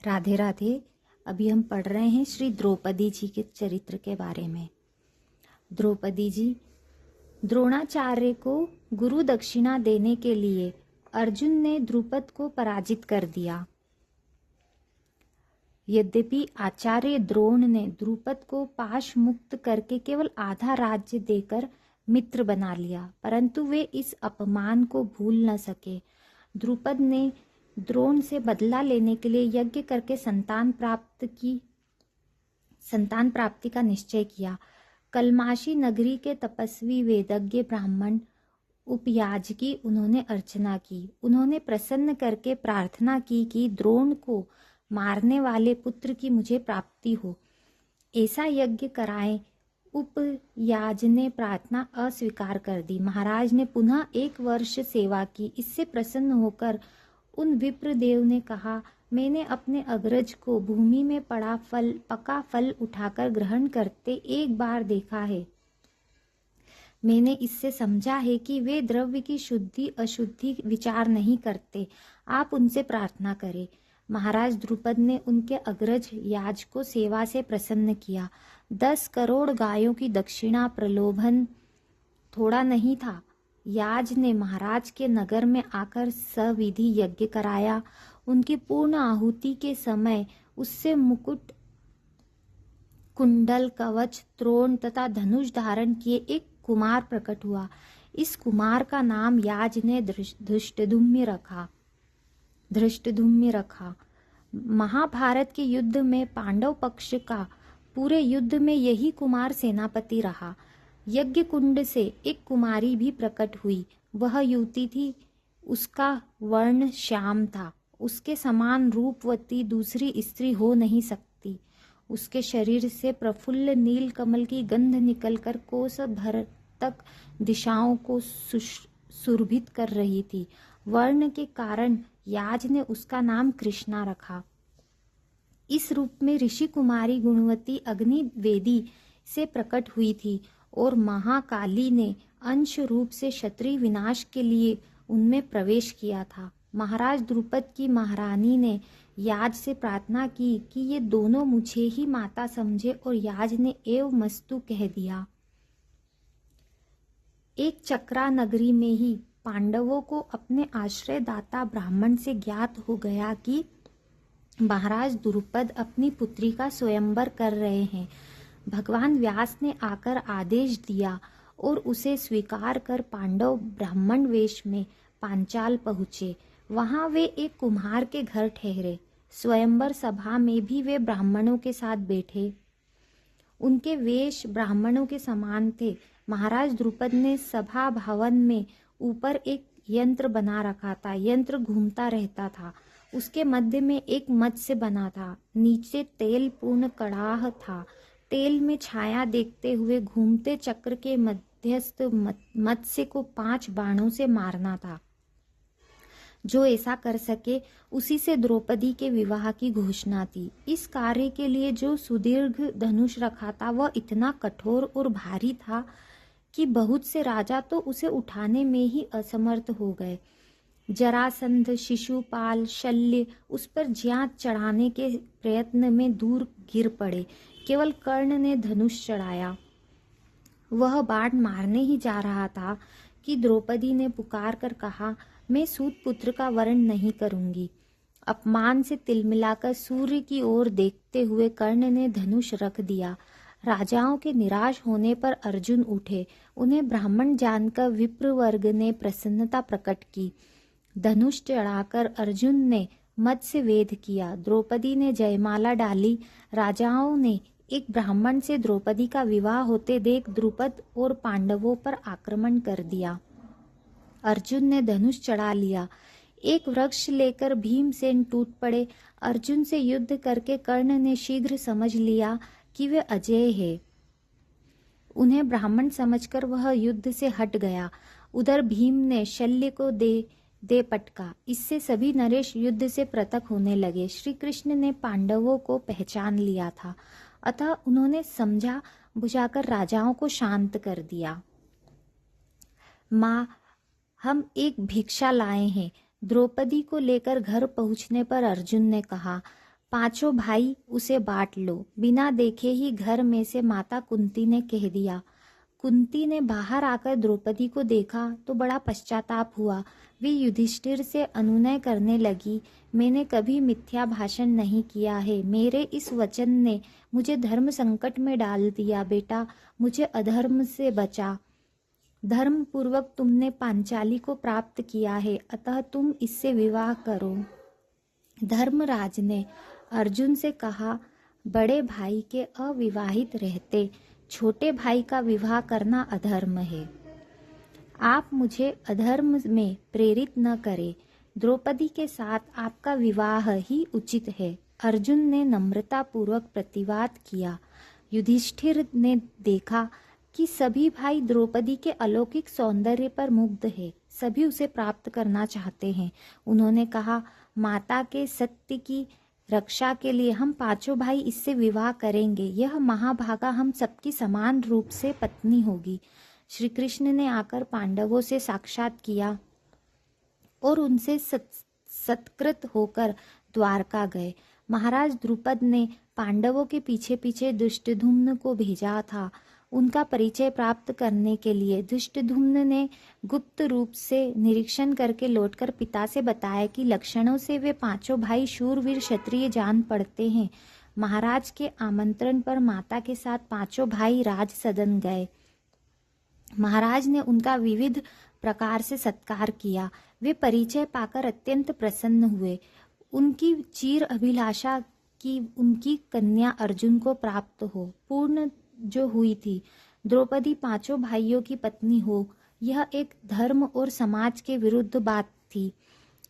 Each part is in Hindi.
राधे राधे। अभी हम पढ़ रहे हैं श्री द्रौपदी जी के चरित्र के बारे में। द्रौपदी जी, द्रोणाचार्य को गुरु दक्षिणा देने के लिए अर्जुन ने द्रुपद को पराजित कर दिया। यद्यपि आचार्य द्रोण ने द्रुपद को पाश मुक्त करके केवल आधा राज्य देकर मित्र बना लिया, परंतु वे इस अपमान को भूल न सके। द्रुपद ने द्रोण से बदला लेने के लिए यज्ञ करके संतान प्राप्ति का निश्चय किया। कलमाशी नगरी के तपस्वी वेदज्ञ ब्राह्मण उपयाजकी उन्होंने अर्चना की। उन्होंने प्रसन्न करके प्रार्थना की कि द्रोण को मारने वाले पुत्र की मुझे प्राप्ति हो, ऐसा यज्ञ कराएं। उपयाज ने प्रार्थना अस्वीकार कर दी। महाराज ने पुनः 1 वर्ष सेवा की। इससे प्रसन्न होकर उन विप्रदेव ने कहा, मैंने अपने अग्रज को भूमि में पका फल उठाकर ग्रहण करते एक बार देखा है। मैंने इससे समझा है कि वे द्रव्य की शुद्धि अशुद्धि विचार नहीं करते। आप उनसे प्रार्थना करें। महाराज द्रुपद ने उनके अग्रज याज को सेवा से प्रसन्न किया। 10 करोड़ गायों की दक्षिणा प्रलोभन थोड़ा नहीं था। याज ने महाराज के नगर में आकर सविधि यज्ञ कराया। उनकी पूर्ण आहुति के समय उससे मुकुट, कुंडल, कवच, त्रोण तथा धनुष धारण किए एक कुमार प्रकट हुआ। इस कुमार का नाम याज ने धृष्टद्युम्न रखा। महाभारत के युद्ध में पांडव पक्ष का पूरे युद्ध में यही कुमार सेनापति रहा। यज्ञ कुंड से एक कुमारी भी प्रकट हुई। वह युवती थी। उसका वर्ण श्याम था। उसके समान रूपवती दूसरी स्त्री हो नहीं सकती। उसके शरीर से प्रफुल्ल नील कमल की गंध निकलकर कोस भर तक दिशाओं को सुरभित कर रही थी। वर्ण के कारण याज ने उसका नाम कृष्णा रखा। इस रूप में ऋषि कुमारी गुणवती अग्निवेदी से प्रकट हुई थी और महाकाली ने अंश रूप से क्षत्रिय विनाश के लिए उनमें प्रवेश किया था। महाराज द्रुपद की महारानी ने याज से प्रार्थना की कि ये दोनों मुझे ही माता समझे, और याज ने एव मस्तु कह दिया। एक चक्रा नगरी में ही पांडवों को अपने आश्रयदाता ब्राह्मण से ज्ञात हो गया कि महाराज द्रुपद अपनी पुत्री का स्वयंवर कर रहे हैं। भगवान व्यास ने आकर आदेश दिया और उसे स्वीकार कर पांडव ब्राह्मण वेश में पांचाल पहुँचे। वहां वे एक कुम्हार के घर ठहरे। स्वयंवर सभा में भी वे ब्राह्मणों के साथ बैठे। उनके वेश ब्राह्मणों के समान थे। महाराज द्रुपद ने सभा भवन में ऊपर एक यंत्र बना रखा था। यंत्र घूमता रहता था। उसके मध्य में एक मत्स्य बना था। नीचे तेल पूर्ण कड़ाह था। तेल में छाया देखते हुए घूमते चक्र के मध्यस्थ मत्स्य को 5 बाणों से मारना था। जो ऐसा कर सके उसी से द्रौपदी के विवाह की घोषणा थी। इस कार्य के लिए जो सुदीर्घ धनुष रखा था वह इतना कठोर और भारी था कि बहुत से राजा तो उसे उठाने में ही असमर्थ हो गए। जरासंध, शिशुपाल, शल्य उस पर ज्यां चढ़ाने के प्रयत्न में दूर गिर पड़े। केवल कर्ण ने धनुष चढ़ाया। वह बाण मारने ही जा रहा था कि द्रौपदी ने पुकार कर कहा, मैं सूत पुत्र का वरण नहीं करूंगी। अपमान से तिलमिलाकर सूर्य की ओर देखते हुए कर्ण ने धनुष रख दिया। राजाओं के निराश होने पर अर्जुन उठे। उन्हें ब्राह्मण जानकर विप्रवर्ग ने प्रसन्नता प्रकट की। धनुष चढ़ाकर अर्जुन ने मत्स्य वेध किया। द्रौपदी ने जयमाला डाली। राजाओं ने एक ब्राह्मण से द्रौपदी का विवाह होते देख द्रुपद और पांडवों पर आक्रमण कर दिया। अर्जुन ने धनुष चढ़ा लिया। एक वृक्ष लेकर भीमसेन टूट पड़े। अर्जुन से युद्ध करके कर्ण ने शीघ्र समझ लिया कि वे अजेय है। उन्हें ब्राह्मण समझकर वह युद्ध से हट गया। उधर भीम ने शल्य को दे पटका। इससे सभी नरेश युद्ध से पृथक होने लगे। श्री कृष्ण ने पांडवों को पहचान लिया था, अतः उन्होंने समझा बुझाकर राजाओं को शांत कर दिया। माँ, हम एक भिक्षा लाए हैं। द्रौपदी को लेकर घर पहुंचने पर अर्जुन ने कहा, पांचों भाई उसे बांट लो। बिना देखे ही घर में से माता कुंती ने कह दिया। कुंती ने बाहर आकर द्रौपदी को देखा तो बड़ा पश्चाताप हुआ। वे युधिष्ठिर से अनुनय करने लगी, मैंने कभी मिथ्या भाषण नहीं किया है। मेरे इस वचन ने मुझे धर्म संकट में डाल दिया। बेटा, मुझे अधर्म से बचा। धर्म पूर्वक तुमने पांचाली को प्राप्त किया है, अतः तुम इससे विवाह करो। धर्मराज ने अर्जुन से कहा, बड़े भाई के अविवाहित रहते छोटे भाई का विवाह करना अधर्म है। आप मुझे अधर्म में प्रेरित न करें। द्रौपदी के साथ आपका विवाह ही उचित है। अर्जुन ने नम्रता पूर्वक प्रतिवाद किया। युधिष्ठिर ने देखा कि सभी भाई द्रौपदी के अलौकिक सौंदर्य पर मुग्ध है, सभी उसे प्राप्त करना चाहते हैं। उन्होंने कहा, माता के सत्य की रक्षा के लिए हम पांचों भाई इससे विवाह करेंगे। यह महाभागा हम सबकी समान रूप से पत्नी होगी। श्री कृष्ण ने आकर पांडवों से साक्षात किया और उनसे सत्कृत होकर द्वारका गए। महाराज द्रुपद ने पांडवों के पीछे पीछे दुष्टधुम्न को भेजा था। उनका परिचय प्राप्त करने के लिए दुष्टधुम्न ने गुप्त रूप से निरीक्षण करके लौटकर पिता से बताया कि लक्षणों से वे पांचों भाई शूरवीर क्षत्रिय जान पड़ते हैं। महाराज के आमंत्रण पर माता के साथ पांचों भाई राज सदन गए। महाराज ने उनका विविध प्रकार से सत्कार किया। वे परिचय पाकर अत्यंत प्रसन्न हुए। उनकी चिर अभिलाषा कि उनकी कन्या अर्जुन को प्राप्त हो पूर्ण जो हुई थी। द्रौपदी पांचों भाइयों की पत्नी हो, यह एक धर्म और समाज के विरुद्ध बात थी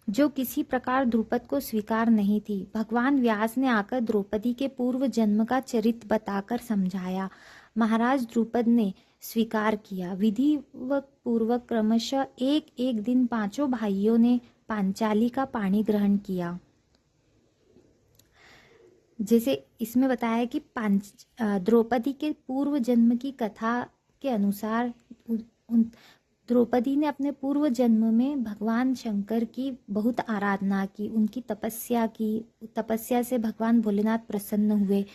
जो किसी प्रकार द्रुपद को स्वीकार नहीं थी। भगवान व्यास ने आकर द्रौपदी के पूर्व जन्म का चरित्र बताकर समझाया। महाराज द्रुपद ने स्वीकार किया। विधिवत पूर्वक क्रमशः एक एक दिन पांचों भाइयों ने पांचाली का पाणी ग्रहण किया। जैसे इसमें बताया कि द्रौपदी के पूर्व जन्म की कथा के अनुसार द्रौपदी ने अपने पूर्व जन्म में भगवान शंकर की बहुत आराधना की, उनकी तपस्या की। तपस्या से भगवान भोलेनाथ प्रसन्न हुए।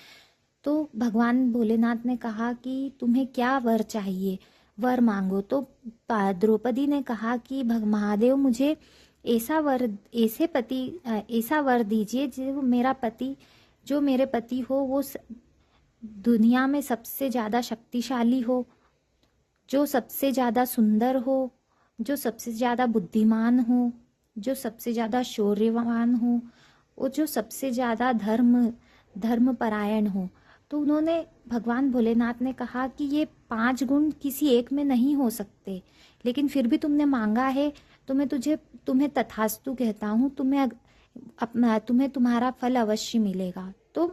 तो भगवान भोलेनाथ ने कहा कि तुम्हें क्या वर चाहिए, वर मांगो। तो द्रौपदी ने कहा कि महादेव, मुझे ऐसा वर दीजिए जो मेरे पति हो वो दुनिया में सबसे ज़्यादा शक्तिशाली हो, जो सबसे ज़्यादा सुंदर हो, जो सबसे ज़्यादा बुद्धिमान हो, जो सबसे ज़्यादा शौर्यवान हो और जो सबसे ज़्यादा धर्मपरायण हो। तो उन्होंने भगवान भोलेनाथ ने कहा कि ये 5 गुण किसी एक में नहीं हो सकते, लेकिन फिर भी तुमने मांगा है तो मैं तुम्हें तथास्तु कहता हूँ। तुम्हें तुम्हारा फल अवश्य मिलेगा। तो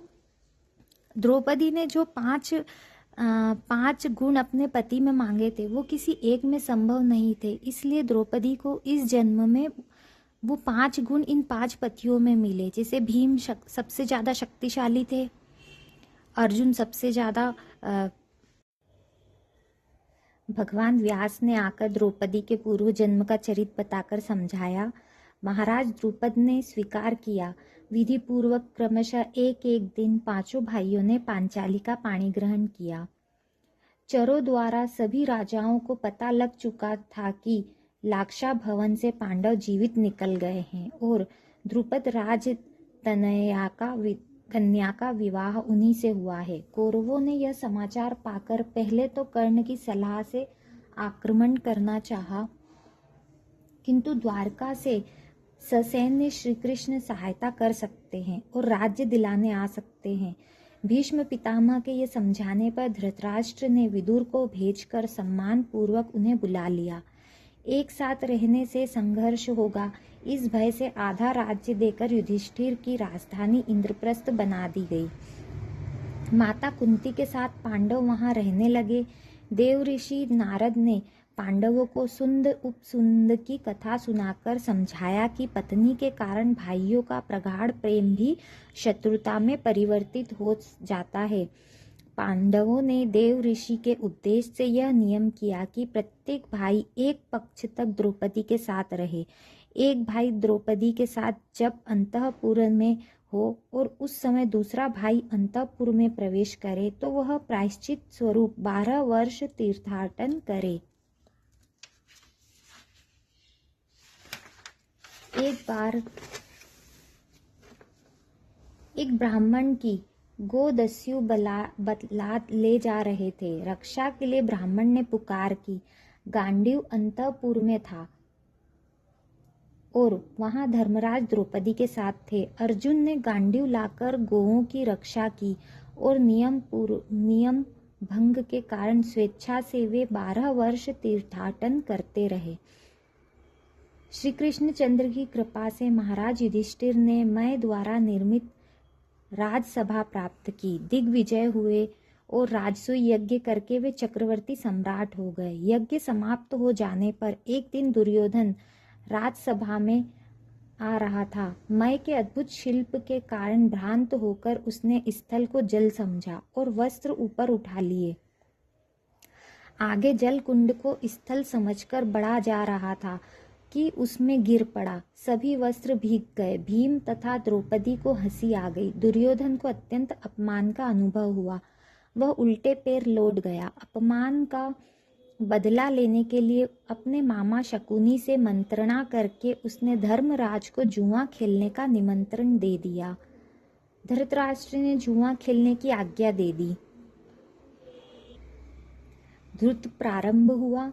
द्रौपदी ने जो 5 गुण अपने पति में मांगे थे वो किसी एक में संभव नहीं थे, इसलिए द्रौपदी को इस जन्म में वो 5 गुण इन 5 पतियों में मिले। जैसे भीम सबसे ज़्यादा शक्तिशाली थे, अर्जुन सबसे ज़्यादा। भगवान व्यास ने आकर द्रौपदी के पूर्व जन्म का चरित्र बताकर समझाया। महाराज द्रुपद ने स्वीकार किया। विधि पूर्वक क्रमशः एक एक दिन पांचों भाइयों ने पांचाली का पाणी ग्रहण किया। चरों द्वारा सभी राजाओं को पता लग चुका था कि लाक्षा भवन से पांडव जीवित निकल गए हैं और द्रुपद राज तनया कन्या का विवाह उन्हीं से हुआ है। कौरवों ने यह समाचार पाकर पहले तो कर्ण की सलाह से आक्रमण करना चाहा, किंतु द्वारका से ससैन्य श्री कृष्ण सहायता कर सकते हैं और राज्य दिलाने आ सकते हैं। भीष्म पितामह के ये समझाने पर धृतराष्ट्र ने विदुर को भेजकर सम्मान पूर्वक उन्हें बुला लिया। एक साथ रहने से संघर्ष होगा, इस भय से आधा राज्य देकर युधिष्ठिर की राजधानी इंद्रप्रस्थ बना दी गई। माता कुंती के साथ पांडव वहां रहने लगे। देव ऋषि नारद ने पांडवों को सुंद उपसुंद की कथा सुनाकर समझाया कि पत्नी के कारण भाइयों का प्रगाढ़ प्रेम भी शत्रुता में परिवर्तित हो जाता है। पांडवों ने देव ऋषि के उद्देश्य से यह नियम किया कि प्रत्येक भाई एक पक्ष तक द्रौपदी के साथ रहे। एक भाई द्रौपदी के साथ जब अंतःपुर में हो और उस समय दूसरा भाई अंतःपुर में प्रवेश करे तो वह प्रायश्चित स्वरूप 12 वर्ष तीर्थाटन करे। एक बार एक ब्राह्मण की गोदस्यु बतलात ले जा रहे थे। रक्षा के लिए ब्राह्मण ने पुकार की। गांडीव अंतःपुर में था और वहां धर्मराज द्रौपदी के साथ थे। अर्जुन ने गांडीव लाकर गोओं की रक्षा की और नियम भंग के कारण स्वेच्छा से वे 12 वर्ष तीर्थाटन करते रहे। श्री कृष्णचंद्र की कृपा से महाराज युधिष्ठिर ने मैं द्वारा निर्मित राजसभा प्राप्त की, दिग्विजय हुए और राजसूय यज्ञ करके वे चक्रवर्ती सम्राट हो गए। यज्ञ समाप्त हो जाने पर एक दिन दुर्योधन राजसभा में आ रहा था। मय के अद्भुत शिल्प के कारण भ्रांत होकर उसने स्थल को जल समझा और वस्त्र ऊपर उठा लिए। आगे जल कुंड को स्थल समझकर बढ़ा जा रहा था कि उसमें गिर पड़ा। सभी वस्त्र भीग गए। भीम तथा द्रौपदी को हंसी आ गई। दुर्योधन को अत्यंत अपमान का अनुभव हुआ। वह उल्टे पैर लौट गया। अपमान का बदला लेने के लिए अपने मामा शकुनी से मंत्रणा करके उसने धर्मराज को जुआ खेलने का निमंत्रण दे दिया। धृतराष्ट्र ने जुआ खेलने की आज्ञा दे दी। धृत प्रारंभ हुआ।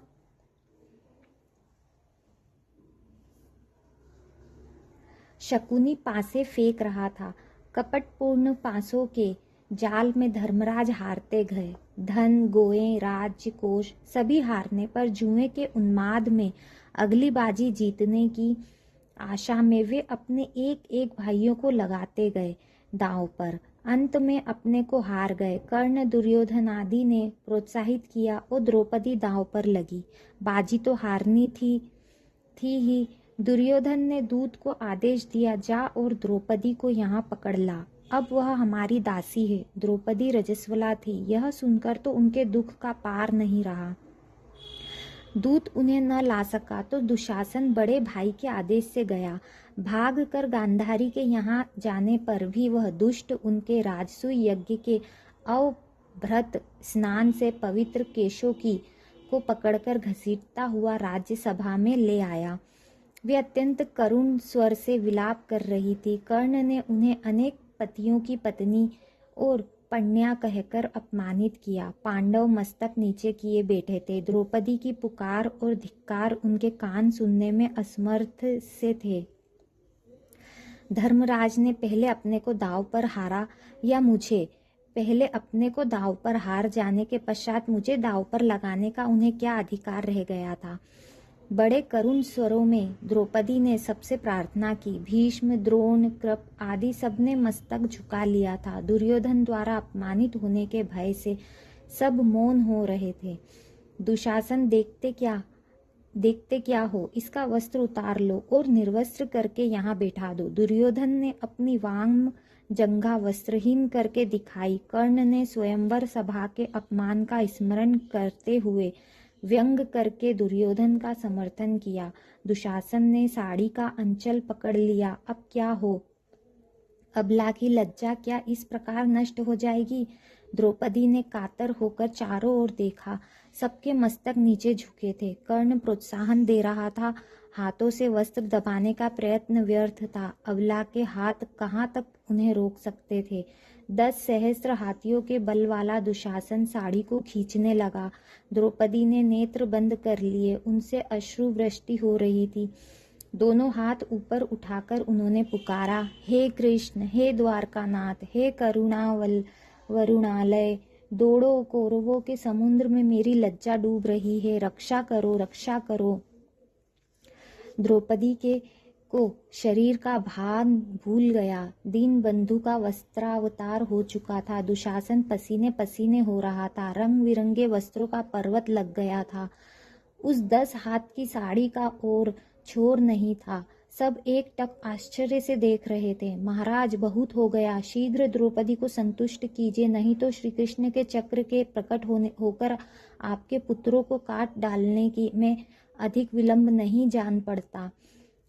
शकुनी पासे फेंक रहा था। कपटपूर्ण पासों के जाल में धर्मराज हारते गए। धन, गोएं, राज्य, कोष सभी हारने पर जुए के उन्माद में अगली बाजी जीतने की आशा में वे अपने एक एक भाइयों को लगाते गए दांव पर। अंत में अपने को हार गए। कर्ण, दुर्योधन आदि ने प्रोत्साहित किया और द्रौपदी दांव पर लगी। बाजी तो हारनी थी ही। दुर्योधन ने दूत को आदेश दिया, जा और द्रौपदी को यहाँ पकड़ ला, अब वह हमारी दासी है। द्रौपदी रजस्वला थी। यह सुनकर तो उनके दुख का पार नहीं रहा। दूत उन्हें न ला सका तो दुशासन बड़े भाई के आदेश से गया। भाग कर गांधारी के यहाँ जाने पर भी वह दुष्ट उनके राजसूय यज्ञ के अवभृत स्नान से पवित्र केशों को पकड़कर घसीटता हुआ राज्यसभा में ले आया। वे अत्यंत करुण स्वर से विलाप कर रही थी। कर्ण ने उन्हें अनेक पतियों की पत्नी और पण्या कहकर अपमानित किया। पांडव मस्तक नीचे किए बैठे थे। द्रौपदी की पुकार और धिक्कार उनके कान सुनने में असमर्थ से थे। धर्मराज ने पहले अपने को दांव पर हारा या मुझे? पहले अपने को दांव पर हार जाने के पश्चात मुझे दांव पर लगाने का उन्हें क्या अधिकार रह गया था? बड़े करुण स्वरों में द्रौपदी ने सबसे प्रार्थना की। भीष्म, द्रोण, कृप आदि सबने मस्तक झुका लिया था। दुर्योधन द्वारा अपमानित होने के भय से सब मौन हो रहे थे। दुशासन, देखते क्या हो, इसका वस्त्र उतार लो और निर्वस्त्र करके यहाँ बैठा दो। दुर्योधन ने अपनी वांग जंघा वस्त्रहीन करके दिखाई। कर्ण ने स्वयंवर सभा के अपमान का स्मरण करते हुए व्यंग करके दुर्योधन का समर्थन किया। दुशासन ने साड़ी का अंचल पकड़ लिया। अब क्या हो? अबला की लज्जा क्या इस प्रकार नष्ट हो जाएगी? द्रौपदी ने कातर होकर चारों ओर देखा। सबके मस्तक नीचे झुके थे। कर्ण प्रोत्साहन दे रहा था। हाथों से वस्त्र दबाने का प्रयत्न व्यर्थ था। अबला के हाथ कहाँ तक उन्हें रोक सकते थे? 10 सहस्त्र हाथियों के बल वाला दुशासन साड़ी को खींचने लगा। द्रौपदी ने नेत्र बंद कर लिए। उनसे अश्रु वृष्टि हो रही थी। दोनों हाथ ऊपर उठाकर उन्होंने पुकारा, हे कृष्ण, हे द्वारकानाथ, हे वरुणालय, दौड़ो, कौरवों के समुद्र में मेरी लज्जा डूब रही है, रक्षा करो, रक्षा करो। द्रौपदी को शरीर का भान भूल गया। दीन बंधु का वस्त्रावतार हो चुका था। दुशासन पसीने पसीने हो रहा था। रंग बिरंगे वस्त्रों का पर्वत लग गया था। उस 10 हाथ की साड़ी का और छोर नहीं था। सब एक टक आश्चर्य से देख रहे थे। महाराज, बहुत हो गया, शीघ्र द्रौपदी को संतुष्ट कीजिए, नहीं तो श्री कृष्ण के चक्र के प्रकट होकर आपके पुत्रों को काट डालने की में अधिक विलंब नहीं जान पड़ता।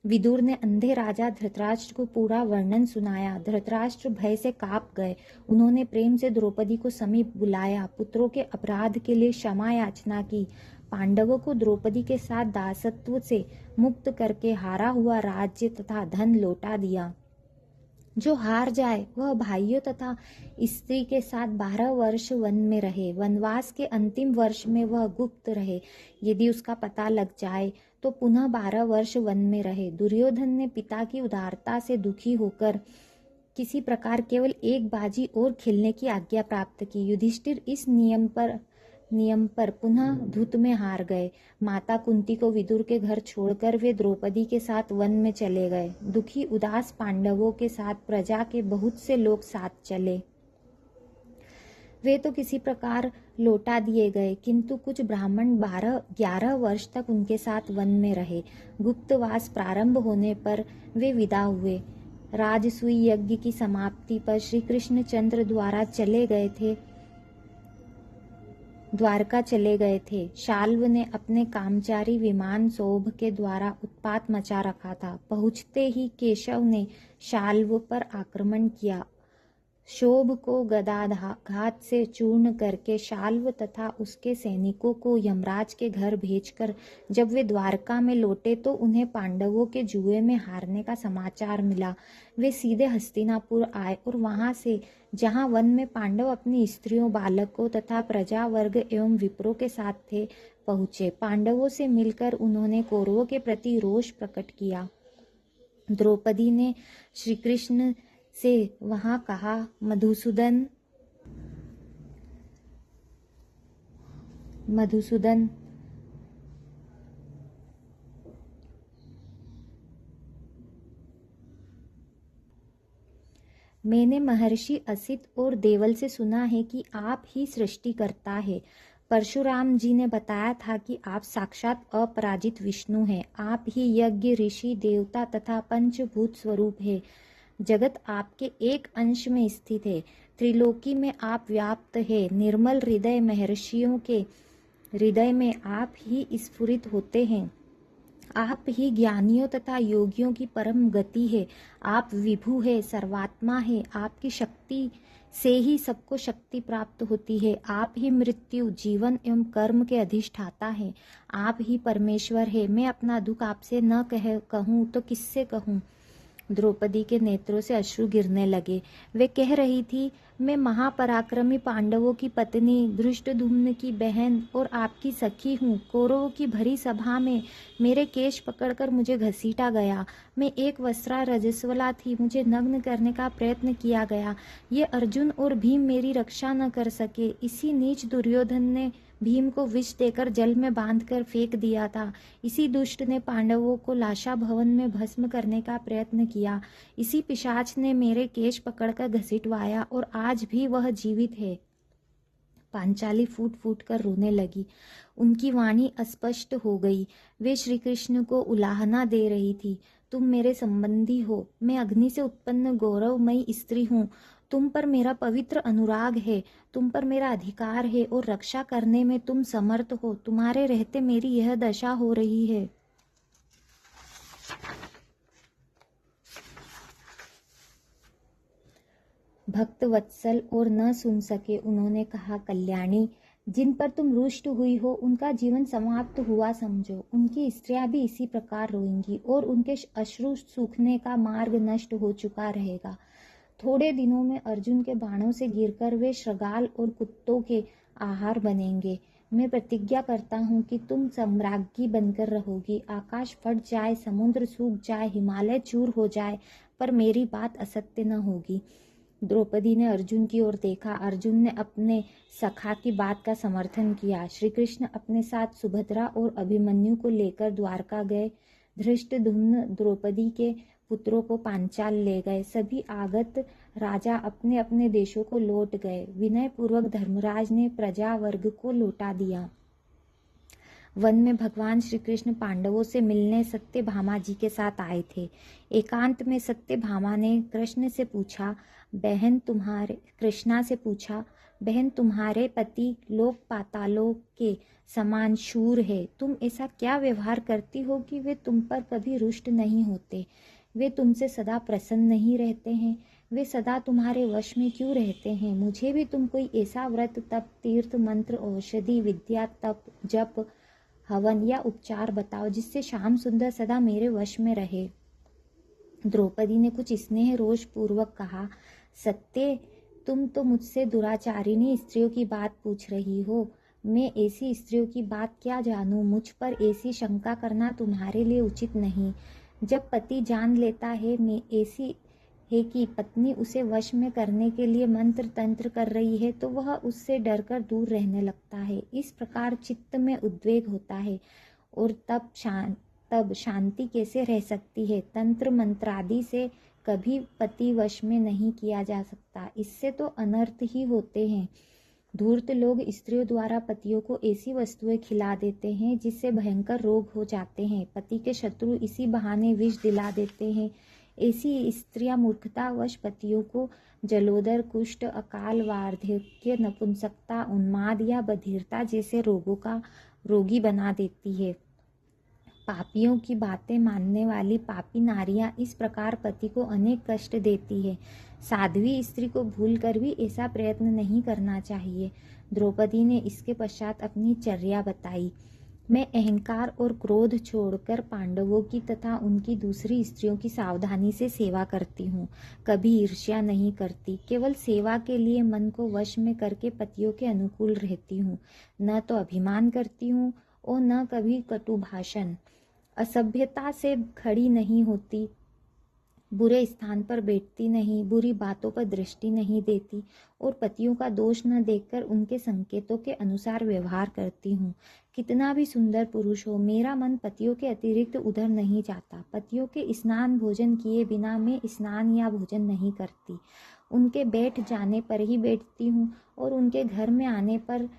विदुर ने अंधे राजा धृतराष्ट्र को पूरा वर्णन सुनाया। धृतराष्ट्र भय से कांप गए। उन्होंने प्रेम से द्रौपदी को समीप बुलाया, पुत्रों के अपराध के लिए क्षमा याचना की, पांडवों को द्रौपदी के साथ दासत्व से मुक्त करके हारा हुआ राज्य तथा धन लौटा दिया। जो हार जाए वह भाइयों तथा स्त्री के साथ 12 वर्ष वन में रहे। वनवास के अंतिम वर्ष में वह गुप्त रहे। यदि उसका पता लग जाए तो पुनः 12 वर्ष वन में रहे। दुर्योधन ने पिता की उदारता से दुखी होकर किसी प्रकार केवल एक बाजी और खेलने की आज्ञा प्राप्त की। युधिष्ठिर इस नियम पर पुनः धूत में हार गए। माता कुंती को विदुर के घर छोड़कर वे द्रौपदी के साथ वन में चले गए। दुखी उदास पांडवों के साथ प्रजा के बहुत से लोग साथ चले। वे तो किसी प्रकार लौटा दिए गए, किंतु कुछ ब्राह्मण 11 वर्ष तक उनके साथ वन में रहे। गुप्तवास प्रारंभ होने पर वे विदा हुए। राजसूय यज्ञ की समाप्ति पर श्री कृष्ण चंद्र द्वारका चले गए थे। शाल्व ने अपने कामचारी विमान सौभ के द्वारा उत्पात मचा रखा था। पहुंचते ही केशव ने शाल्व पर आक्रमण किया। शोभ को गदाघात से चूर्ण करके शाल्व तथा उसके सैनिकों को यमराज के घर भेजकर जब वे द्वारका में लौटे तो उन्हें पांडवों के जुए में हारने का समाचार मिला। वे सीधे हस्तिनापुर आए और वहां से, जहां वन में पांडव अपनी स्त्रियों, बालकों तथा प्रजा वर्ग एवं विप्रों के साथ थे, पहुंचे। पांडवों से मिलकर उन्होंने कौरवों के प्रति रोष प्रकट किया। द्रौपदी ने श्री कृष्ण से वहां कहा, मधुसूदन, मैंने महर्षि असित और देवल से सुना है कि आप ही सृष्टि करता है। परशुराम जी ने बताया था कि आप साक्षात अपराजित विष्णु हैं। आप ही यज्ञ, ऋषि, देवता तथा पंचभूत स्वरूप है। जगत आपके एक अंश में स्थित है। त्रिलोकी में आप व्याप्त है। निर्मल हृदय महर्षियों के हृदय में आप ही स्फुरित होते हैं। आप ही ज्ञानियों तथा योगियों की परम गति है। आप विभु है, सर्वात्मा है। आपकी शक्ति से ही सबको शक्ति प्राप्त होती है। आप ही मृत्यु, जीवन एवं कर्म के अधिष्ठाता है। आप ही परमेश्वर है। मैं अपना दुख आपसे न कहूँ तो किससे कहूँ। द्रौपदी के नेत्रों से अश्रु गिरने लगे। वे कह रही थी, मैं महापराक्रमी पांडवों की पत्नी, धृष्टद्युम्न की बहन और आपकी सखी हूँ। कौरवों की भरी सभा में मेरे केश पकड़कर मुझे घसीटा गया। मैं एक वस्त्रा रजस्वला थी। मुझे नग्न करने का प्रयत्न किया गया। ये अर्जुन और भीम मेरी रक्षा न कर सके। इसी नीच दुर्योधन ने भीम को विष देकर जल में बांधकर फेंक दिया था। इसी दुष्ट ने पांडवों को लाशा भवन में भस्म करने का प्रयत्न किया। इसी पिशाच ने मेरे केश पकड़कर घसीटवाया और आज भी वह जीवित है। पांचाली फूट फूट कर रोने लगी। उनकी वाणी अस्पष्ट हो गई। वे श्री कृष्ण को उलाहना दे रही थी। तुम मेरे संबंधी हो। मैं अग्नि से उत्पन्न गौरवमयी स्त्री हूँ। तुम पर मेरा पवित्र अनुराग है। तुम पर मेरा अधिकार है और रक्षा करने में तुम समर्थ हो। तुम्हारे रहते मेरी यह दशा हो रही है। भक्त वत्सल और न सुन सके उन्होंने कहा, कल्याणी, जिन पर तुम रुष्ट हुई हो उनका जीवन समाप्त हुआ समझो। उनकी स्त्रियां भी इसी प्रकार रोएंगी और उनके अश्रु सूखने का मार्ग नष्ट हो चुका रहेगा। थोड़े दिनों में अर्जुन के बाणों से गिरकर वे श्रगाल और कुत्तों के आहार बनेंगे। मैं प्रतिज्ञा करता हूँ कि तुम सम्राज्ञी बनकर रहोगी। आकाश फट जाए, समुद्र सूख जाए, हिमालय चूर हो जाए, पर मेरी बात असत्य न होगी। द्रौपदी ने अर्जुन की ओर देखा। अर्जुन ने अपने सखा की बात का समर्थन किया। श्री कृष्ण अपने साथ सुभद्रा और अभिमन्यु को लेकर द्वारका गए। धृष्टद्युम्न द्रौपदी के पुत्रों को पांचाल ले गए। सभी आगत राजा अपने अपने देशों को लौट गए। विनय पूर्वक धर्मराज ने प्रजा वर्ग को लौटा दिया। वन में भगवान श्री कृष्ण पांडवों से मिलने सत्यभामा जी के साथ आए थे। एकांत में सत्यभामा ने कृष्ण से पूछा, बहन तुम्हारे पति लोक पातालों के समान शूर है, तुम ऐसा क्या व्यवहार करती हो कि वे तुम पर कभी रुष्ट नहीं होते? वे तुमसे सदा प्रसन्न नहीं रहते हैं? वे सदा तुम्हारे वश में क्यों रहते हैं? मुझे भी तुम कोई ऐसा व्रत, तप, तीर्थ, मंत्र, औषधि, विद्या, तप, जप, हवन या उपचार बताओ जिससे श्याम सुंदर सदा मेरे वश में रहे। द्रौपदी ने कुछ स्नेह रोष पूर्वक कहा, सत्य, तुम तो मुझसे दुराचारिणी स्त्रियों की बात पूछ रही हो। मैं ऐसी स्त्रियों की बात क्या जानूं? मुझ पर ऐसी शंका करना तुम्हारे लिए उचित नहीं। जब पति जान लेता है मैं ऐसी है कि पत्नी उसे वश में करने के लिए मंत्र तंत्र कर रही है, तो वह उससे डरकर दूर रहने लगता है। इस प्रकार चित्त में उद्वेग होता है और तब शांति कैसे रह सकती है? तंत्र मंत्रादि से कभी पति वश में नहीं किया जा सकता, इससे तो अनर्थ ही होते हैं। धूर्त लोग स्त्रियों द्वारा पतियों को ऐसी वस्तुएं खिला देते हैं जिससे भयंकर रोग हो जाते हैं। पति के शत्रु इसी बहाने विष दिला देते हैं। ऐसी स्त्रियां मूर्खतावश पतियों को जलोदर, कुष्ठ, अकाल, वार्धक्य, नपुंसकता, उन्माद या बधिरता जैसे रोगों का रोगी बना देती है। पापियों की बातें मानने वाली पापी नारियां इस प्रकार पति को अनेक कष्ट देती है। साध्वी स्त्री को भूलकर भी ऐसा प्रयत्न नहीं करना चाहिए। द्रौपदी ने इसके पश्चात अपनी चर्या बताई। मैं अहंकार और क्रोध छोड़कर पांडवों की तथा उनकी दूसरी स्त्रियों की सावधानी से सेवा करती हूँ। कभी ईर्ष्या नहीं करती, केवल सेवा के लिए मन को वश में करके पतियों के अनुकूल रहती हूँ। न तो अभिमान करती हूँ और न कभी कटु भाषण। असभ्यता से खड़ी नहीं होती, बुरे स्थान पर बैठती नहीं, बुरी बातों पर दृष्टि नहीं देती और पतियों का दोष न देखकर उनके संकेतों के अनुसार व्यवहार करती हूँ। कितना भी सुंदर पुरुष हो, मेरा मन पतियों के अतिरिक्त उधर नहीं जाता। पतियों के स्नान भोजन किए बिना मैं स्नान या भोजन नहीं करती। उनके बैठ जाने पर ही बैठती हूँ और उनके घर में आने पर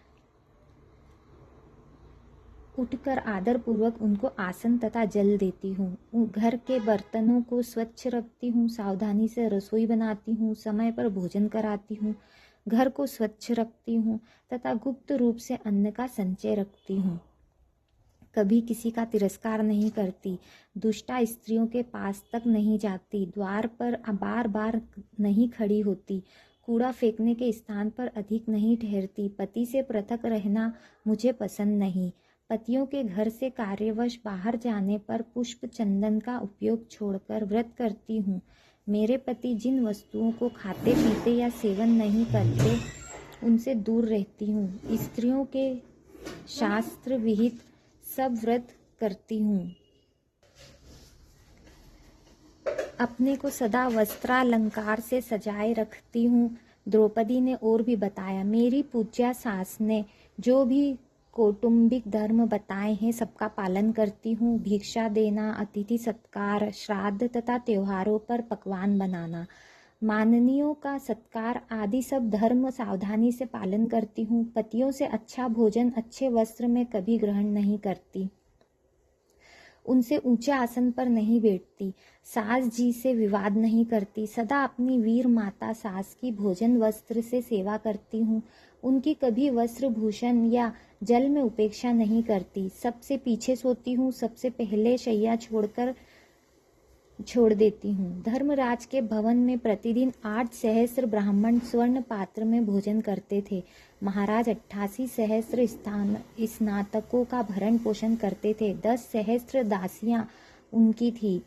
उठकर आदर पूर्वक उनको आसन तथा जल देती हूँ। घर के बर्तनों को स्वच्छ रखती हूँ, सावधानी से रसोई बनाती हूँ, समय पर भोजन कराती हूँ, घर को स्वच्छ रखती हूँ तथा गुप्त रूप से अन्न का संचय रखती हूँ। कभी किसी का तिरस्कार नहीं करती, दुष्टा स्त्रियों के पास तक नहीं जाती, द्वार पर बार बार नहीं खड़ी होती, कूड़ा फेंकने के स्थान पर अधिक नहीं ठहरती। पति से पृथक रहना मुझे पसंद नहीं। पतियों के घर से कार्यवश बाहर जाने पर पुष्प चंदन का उपयोग छोड़कर व्रत करती हूँ। मेरे पति जिन वस्तुओं को खाते पीते या सेवन नहीं करते उनसे दूर रहती हूँ। स्त्रियों के शास्त्र विहित सब व्रत करती हूँ। अपने को सदा वस्त्रालंकार से सजाए रखती हूँ। द्रौपदी ने और भी बताया, मेरी पूज्या सास ने जो भी कौटुंबिक धर्म बताए हैं सबका पालन करती हूँ। भिक्षा देना, अतिथि सत्कार, श्राद्ध तथा त्योहारों पर पकवान बनाना, माननीयों का सत्कार आदि सब धर्म सावधानी से पालन करती हूँ। पतियों से अच्छा भोजन, अच्छे वस्त्र में कभी ग्रहण नहीं करती। उनसे ऊंचे आसन पर नहीं बैठती। सास जी से विवाद नहीं करती। सदा अपनी वीर माता सास की भोजन वस्त्र से सेवा करती हूँ। उनकी कभी वस्त्र भूषण या जल में उपेक्षा नहीं करती। सबसे पीछे सोती हूँ, सबसे पहले शैया छोड़ देती हूँ। धर्मराज के भवन में प्रतिदिन 8 सहस्त्र ब्राह्मण स्वर्ण पात्र में भोजन करते थे। महाराज 88 सहस्त्र स्नातकों का भरण पोषण करते थे। 10 सहस्त्र दासियां उनकी थी।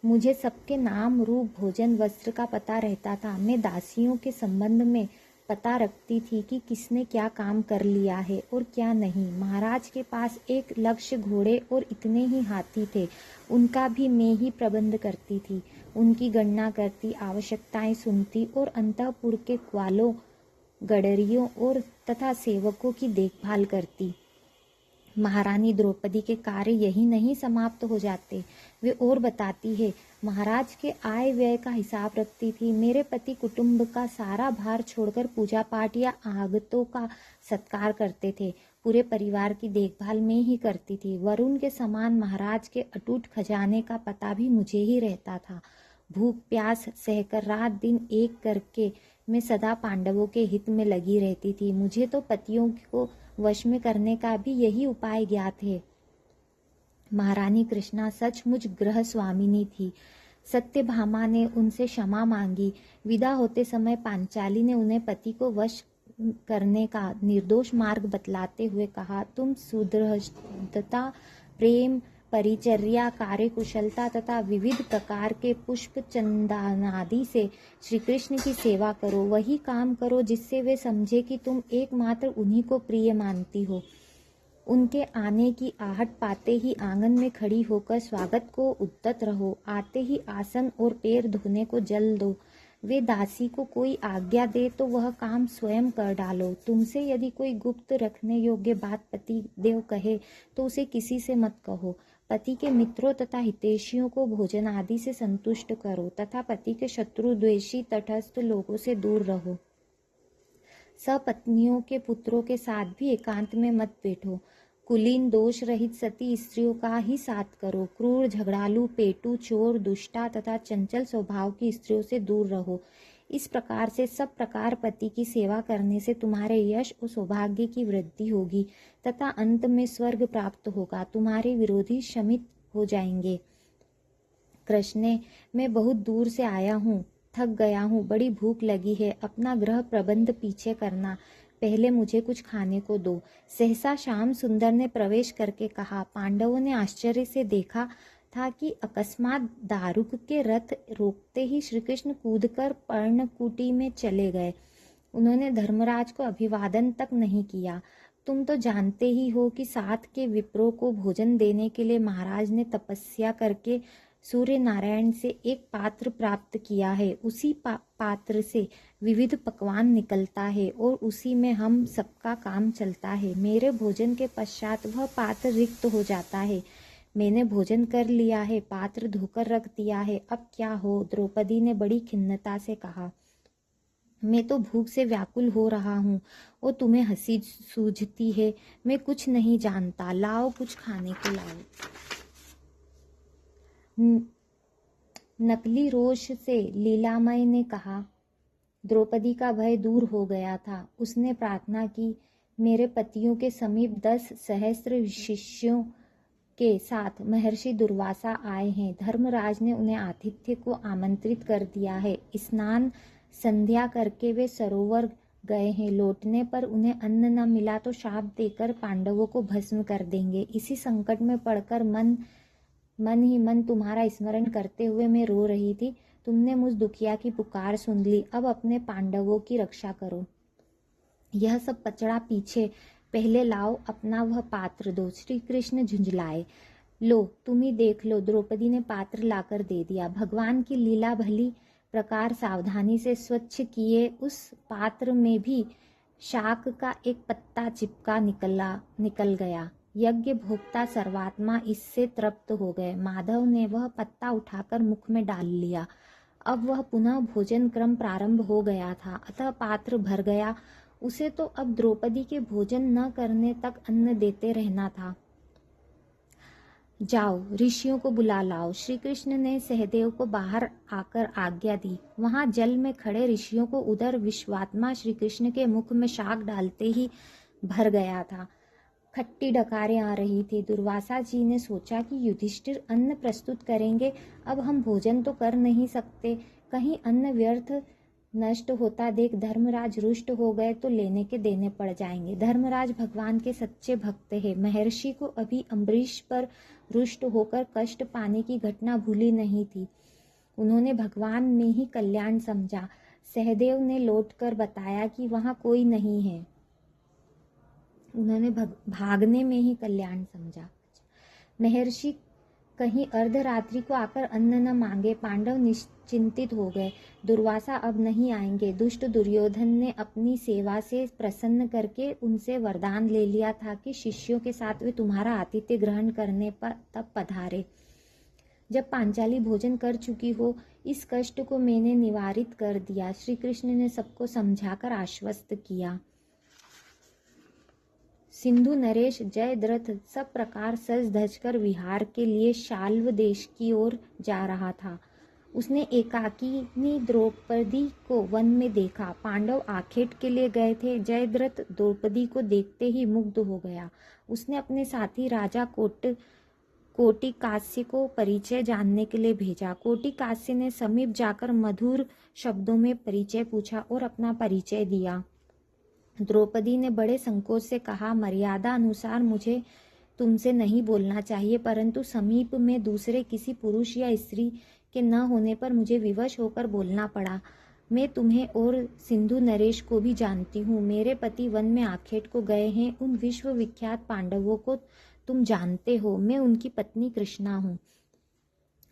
मुझे सबके नाम, रूप, भोजन, वस्त्र का पता रहता था। मैं दासियों के संबंध में पता रखती थी कि किसने क्या काम कर लिया है और क्या नहीं। महाराज के पास 1 लक्ष्य घोड़े और इतने ही हाथी थे। उनका भी मैं ही प्रबंध करती थी। उनकी गणना करती, आवश्यकताएं सुनती और अंतःपुर के ग्वालों, गडरियों और तथा सेवकों की देखभाल करती। महारानी द्रौपदी के कार्य यही नहीं समाप्त हो जाते। वे और बताती है, महाराज के आय व्यय का हिसाब रखती थी। मेरे पति कुटुंब का सारा भार छोड़कर पूजा पाठ या आगतों का सत्कार करते थे। पूरे परिवार की देखभाल में ही करती थी। वरुण के समान महाराज के अटूट खजाने का पता भी मुझे ही रहता था। भूख प्यास सहकर रात दिन एक करके मैं सदा पांडवों के हित में लगी रहती थी। मुझे तो पतियों को वश में करने का भी यही उपाय ज्ञात है। महारानी कृष्णा सचमुच गृह स्वामिनी थी। सत्यभामा ने उनसे क्षमा मांगी। विदा होते समय पांचाली ने उन्हें पति को वश करने का निर्दोष मार्ग बतलाते हुए कहा, तुम सुदृढ़ता, प्रेम, परिचर्या, कार्यकुशलता तथा विविध प्रकार के पुष्प चंदनादि से श्री कृष्ण की सेवा करो। वही काम करो जिससे वे समझे कि तुम एकमात्र उन्हीं को प्रिय मानती हो। उनके आने की आहट पाते ही आंगन में खड़ी होकर स्वागत को उद्यत रहो। आते ही आसन और पैर धोने को जल दो। वे दासी को कोई आज्ञा दे तो वह काम स्वयं कर डालो। तुमसे यदि कोई गुप्त रखने योग्य बात पति देव कहे तो उसे किसी से मत कहो। पति के मित्रों तथा हितैषियों को भोजन आदि से संतुष्ट करो तथा पति के शत्रु द्वेषी तटस्थ लोगों से दूर रहो। सपत्नियों के पुत्रों के साथ भी एकांत में मत बैठो। कुलीन दोष रहित सती स्त्रियों का ही साथ करो। क्रूर, झगड़ालू, पेटू, चोर, दुष्टा तथा चंचल स्वभाव की स्त्रियों से दूर रहो। इस प्रकार से सब प्रकार पति की सेवा करने से तुम्हारे यश और सौभाग्य की वृद्धि होगी तथा अंत में स्वर्ग प्राप्त होगा। तुम्हारे विरोधी शमित हो जाएंगे। कृष्णे, मैं बहुत दूर से आया हूँ, थक गया हूँ, बड़ी भूख लगी है। अपना गृह प्रबंध पीछे करना, पहले मुझे कुछ खाने को दो। सहसा श्याम सुंदर ने प्रवेश करके कहा। पांडवों ने आश्चर्य से देखा था कि अकस्मात दारुक के रथ रोकते ही श्री कृष्ण कूदकर पर्णकुटी में चले गए। उन्होंने धर्मराज को अभिवादन तक नहीं किया। तुम तो जानते ही हो कि साथ के विप्रों को भोजन देने के लिए महाराज ने तपस्या करके सूर्य नारायण से एक पात्र प्राप्त किया है। उसी पात्र से विविध पकवान निकलता है और उसी में हम सबका काम चलता है। मेरे भोजन के पश्चात वह पात्र रिक्त हो जाता है। मैंने भोजन कर लिया है, पात्र धोकर रख दिया है, अब क्या हो? द्रौपदी ने बड़ी खिन्नता से कहा। मैं तो भूख से व्याकुल हो रहा हूँ और तुम्हें हंसी सूझती है। मैं कुछ नहीं जानता, लाओ कुछ खाने को लाओ। नकली रोष से लीलामय ने कहा। द्रौपदी का भय दूर हो गया था। उसने प्रार्थना की, मेरे पतियों के समीप 10 सहस्त्र शिष्यों के साथ महर्षि दुर्वासा आए हैं। धर्मराज ने उन्हें आतिथ्य को आमंत्रित कर दिया है। स्नान संध्या करके वे सरोवर गए हैं। लौटने पर उन्हें अन्न न मिला तो शाप देकर पांडवों को भस्म कर देंगे। इसी संकट में पड़कर मन ही मन तुम्हारा स्मरण करते हुए मैं रो रही थी। तुमने मुझ दुखिया की पुकार सुन ली। अब अपने पांडवों की रक्षा करो। यह सब पचड़ा पीछे, पहले लाओ अपना वह पात्र दो। श्री कृष्ण झुंझलाए। लो तुम ही देख लो। द्रौपदी ने पात्र लाकर दे दिया। भगवान की लीला भली प्रकार सावधानी से स्वच्छ किए उस पात्र में भी शाक का एक पत्ता चिपका निकल गया। यज्ञ भोक्ता सर्वात्मा इससे तृप्त हो गए। माधव ने वह पत्ता उठाकर मुख में डाल लिया। अब वह पुनः भोजन क्रम प्रारंभ हो गया था, अतः पात्र भर गया। उसे तो अब द्रौपदी के भोजन न करने तक अन्न देते रहना था। जाओ ऋषियों को बुला लाओ। श्री कृष्ण ने सहदेव को बाहर आकर आज्ञा दी। वहां जल में खड़े ऋषियों को उधर विश्वात्मा श्री कृष्ण के मुख में शाक डालते ही भर गया था। खट्टी डकारें आ रही थी। दुर्वासा जी ने सोचा कि युधिष्ठिर अन्न प्रस्तुत करेंगे। अब हम भोजन तो कर नहीं सकते, कहीं अन्न व्यर्थ नष्ट होता देख धर्मराज रुष्ट हो गए तो लेने के देने पड़ जाएंगे। धर्मराज भगवान के सच्चे भक्त हैं। महर्षि को अभी अम्बरीश पर रुष्ट होकर कष्ट पाने की घटना भूली नहीं थी। उन्होंने भगवान में ही कल्याण समझा। सहदेव ने लौटकर बताया कि वहां कोई नहीं है। उन्होंने भागने में ही कल्याण समझा। महर्षि कहीं अर्धरात्रि को आकर अन्न न मांगे। पांडव निश्चिंतित हो गए। दुर्वासा अब नहीं आएंगे। दुष्ट दुर्योधन ने अपनी सेवा से प्रसन्न करके उनसे वरदान ले लिया था कि शिष्यों के साथ वे तुम्हारा आतिथ्य ग्रहण करने पर तब पधारे। जब पांचाली भोजन कर चुकी हो, इस कष्ट को मैंने निवारित कर दिया। श्री कृष्ण ने सबको समझाकर आश्वस्त किया। सिंधु नरेश जयद्रथ सब प्रकार सज धज कर विहार के लिए शाल्व देश की ओर जा रहा था। उसने एकाकिनी द्रौपदी को वन में देखा। पांडव आखेट के लिए गए थे। जयद्रथ द्रौपदी को देखते ही मुग्ध हो गया। उसने अपने साथी राजा कोटिकास्य को परिचय जानने के लिए भेजा। कोटिकास्य ने समीप जाकर मधुर शब्दों में परिचय पूछा और अपना परिचय दिया। द्रौपदी ने बड़े संकोच से कहा, मर्यादा अनुसार मुझे तुमसे नहीं बोलना चाहिए, परंतु समीप में दूसरे किसी पुरुष या स्त्री के न होने पर मुझे विवश होकर बोलना पड़ा। मैं तुम्हें और सिंधु नरेश को भी जानती हूँ। मेरे पति वन में आखेट को गए हैं। उन विश्व विख्यात पांडवों को तुम जानते हो। मैं उनकी पत्नी कृष्णा हूँ।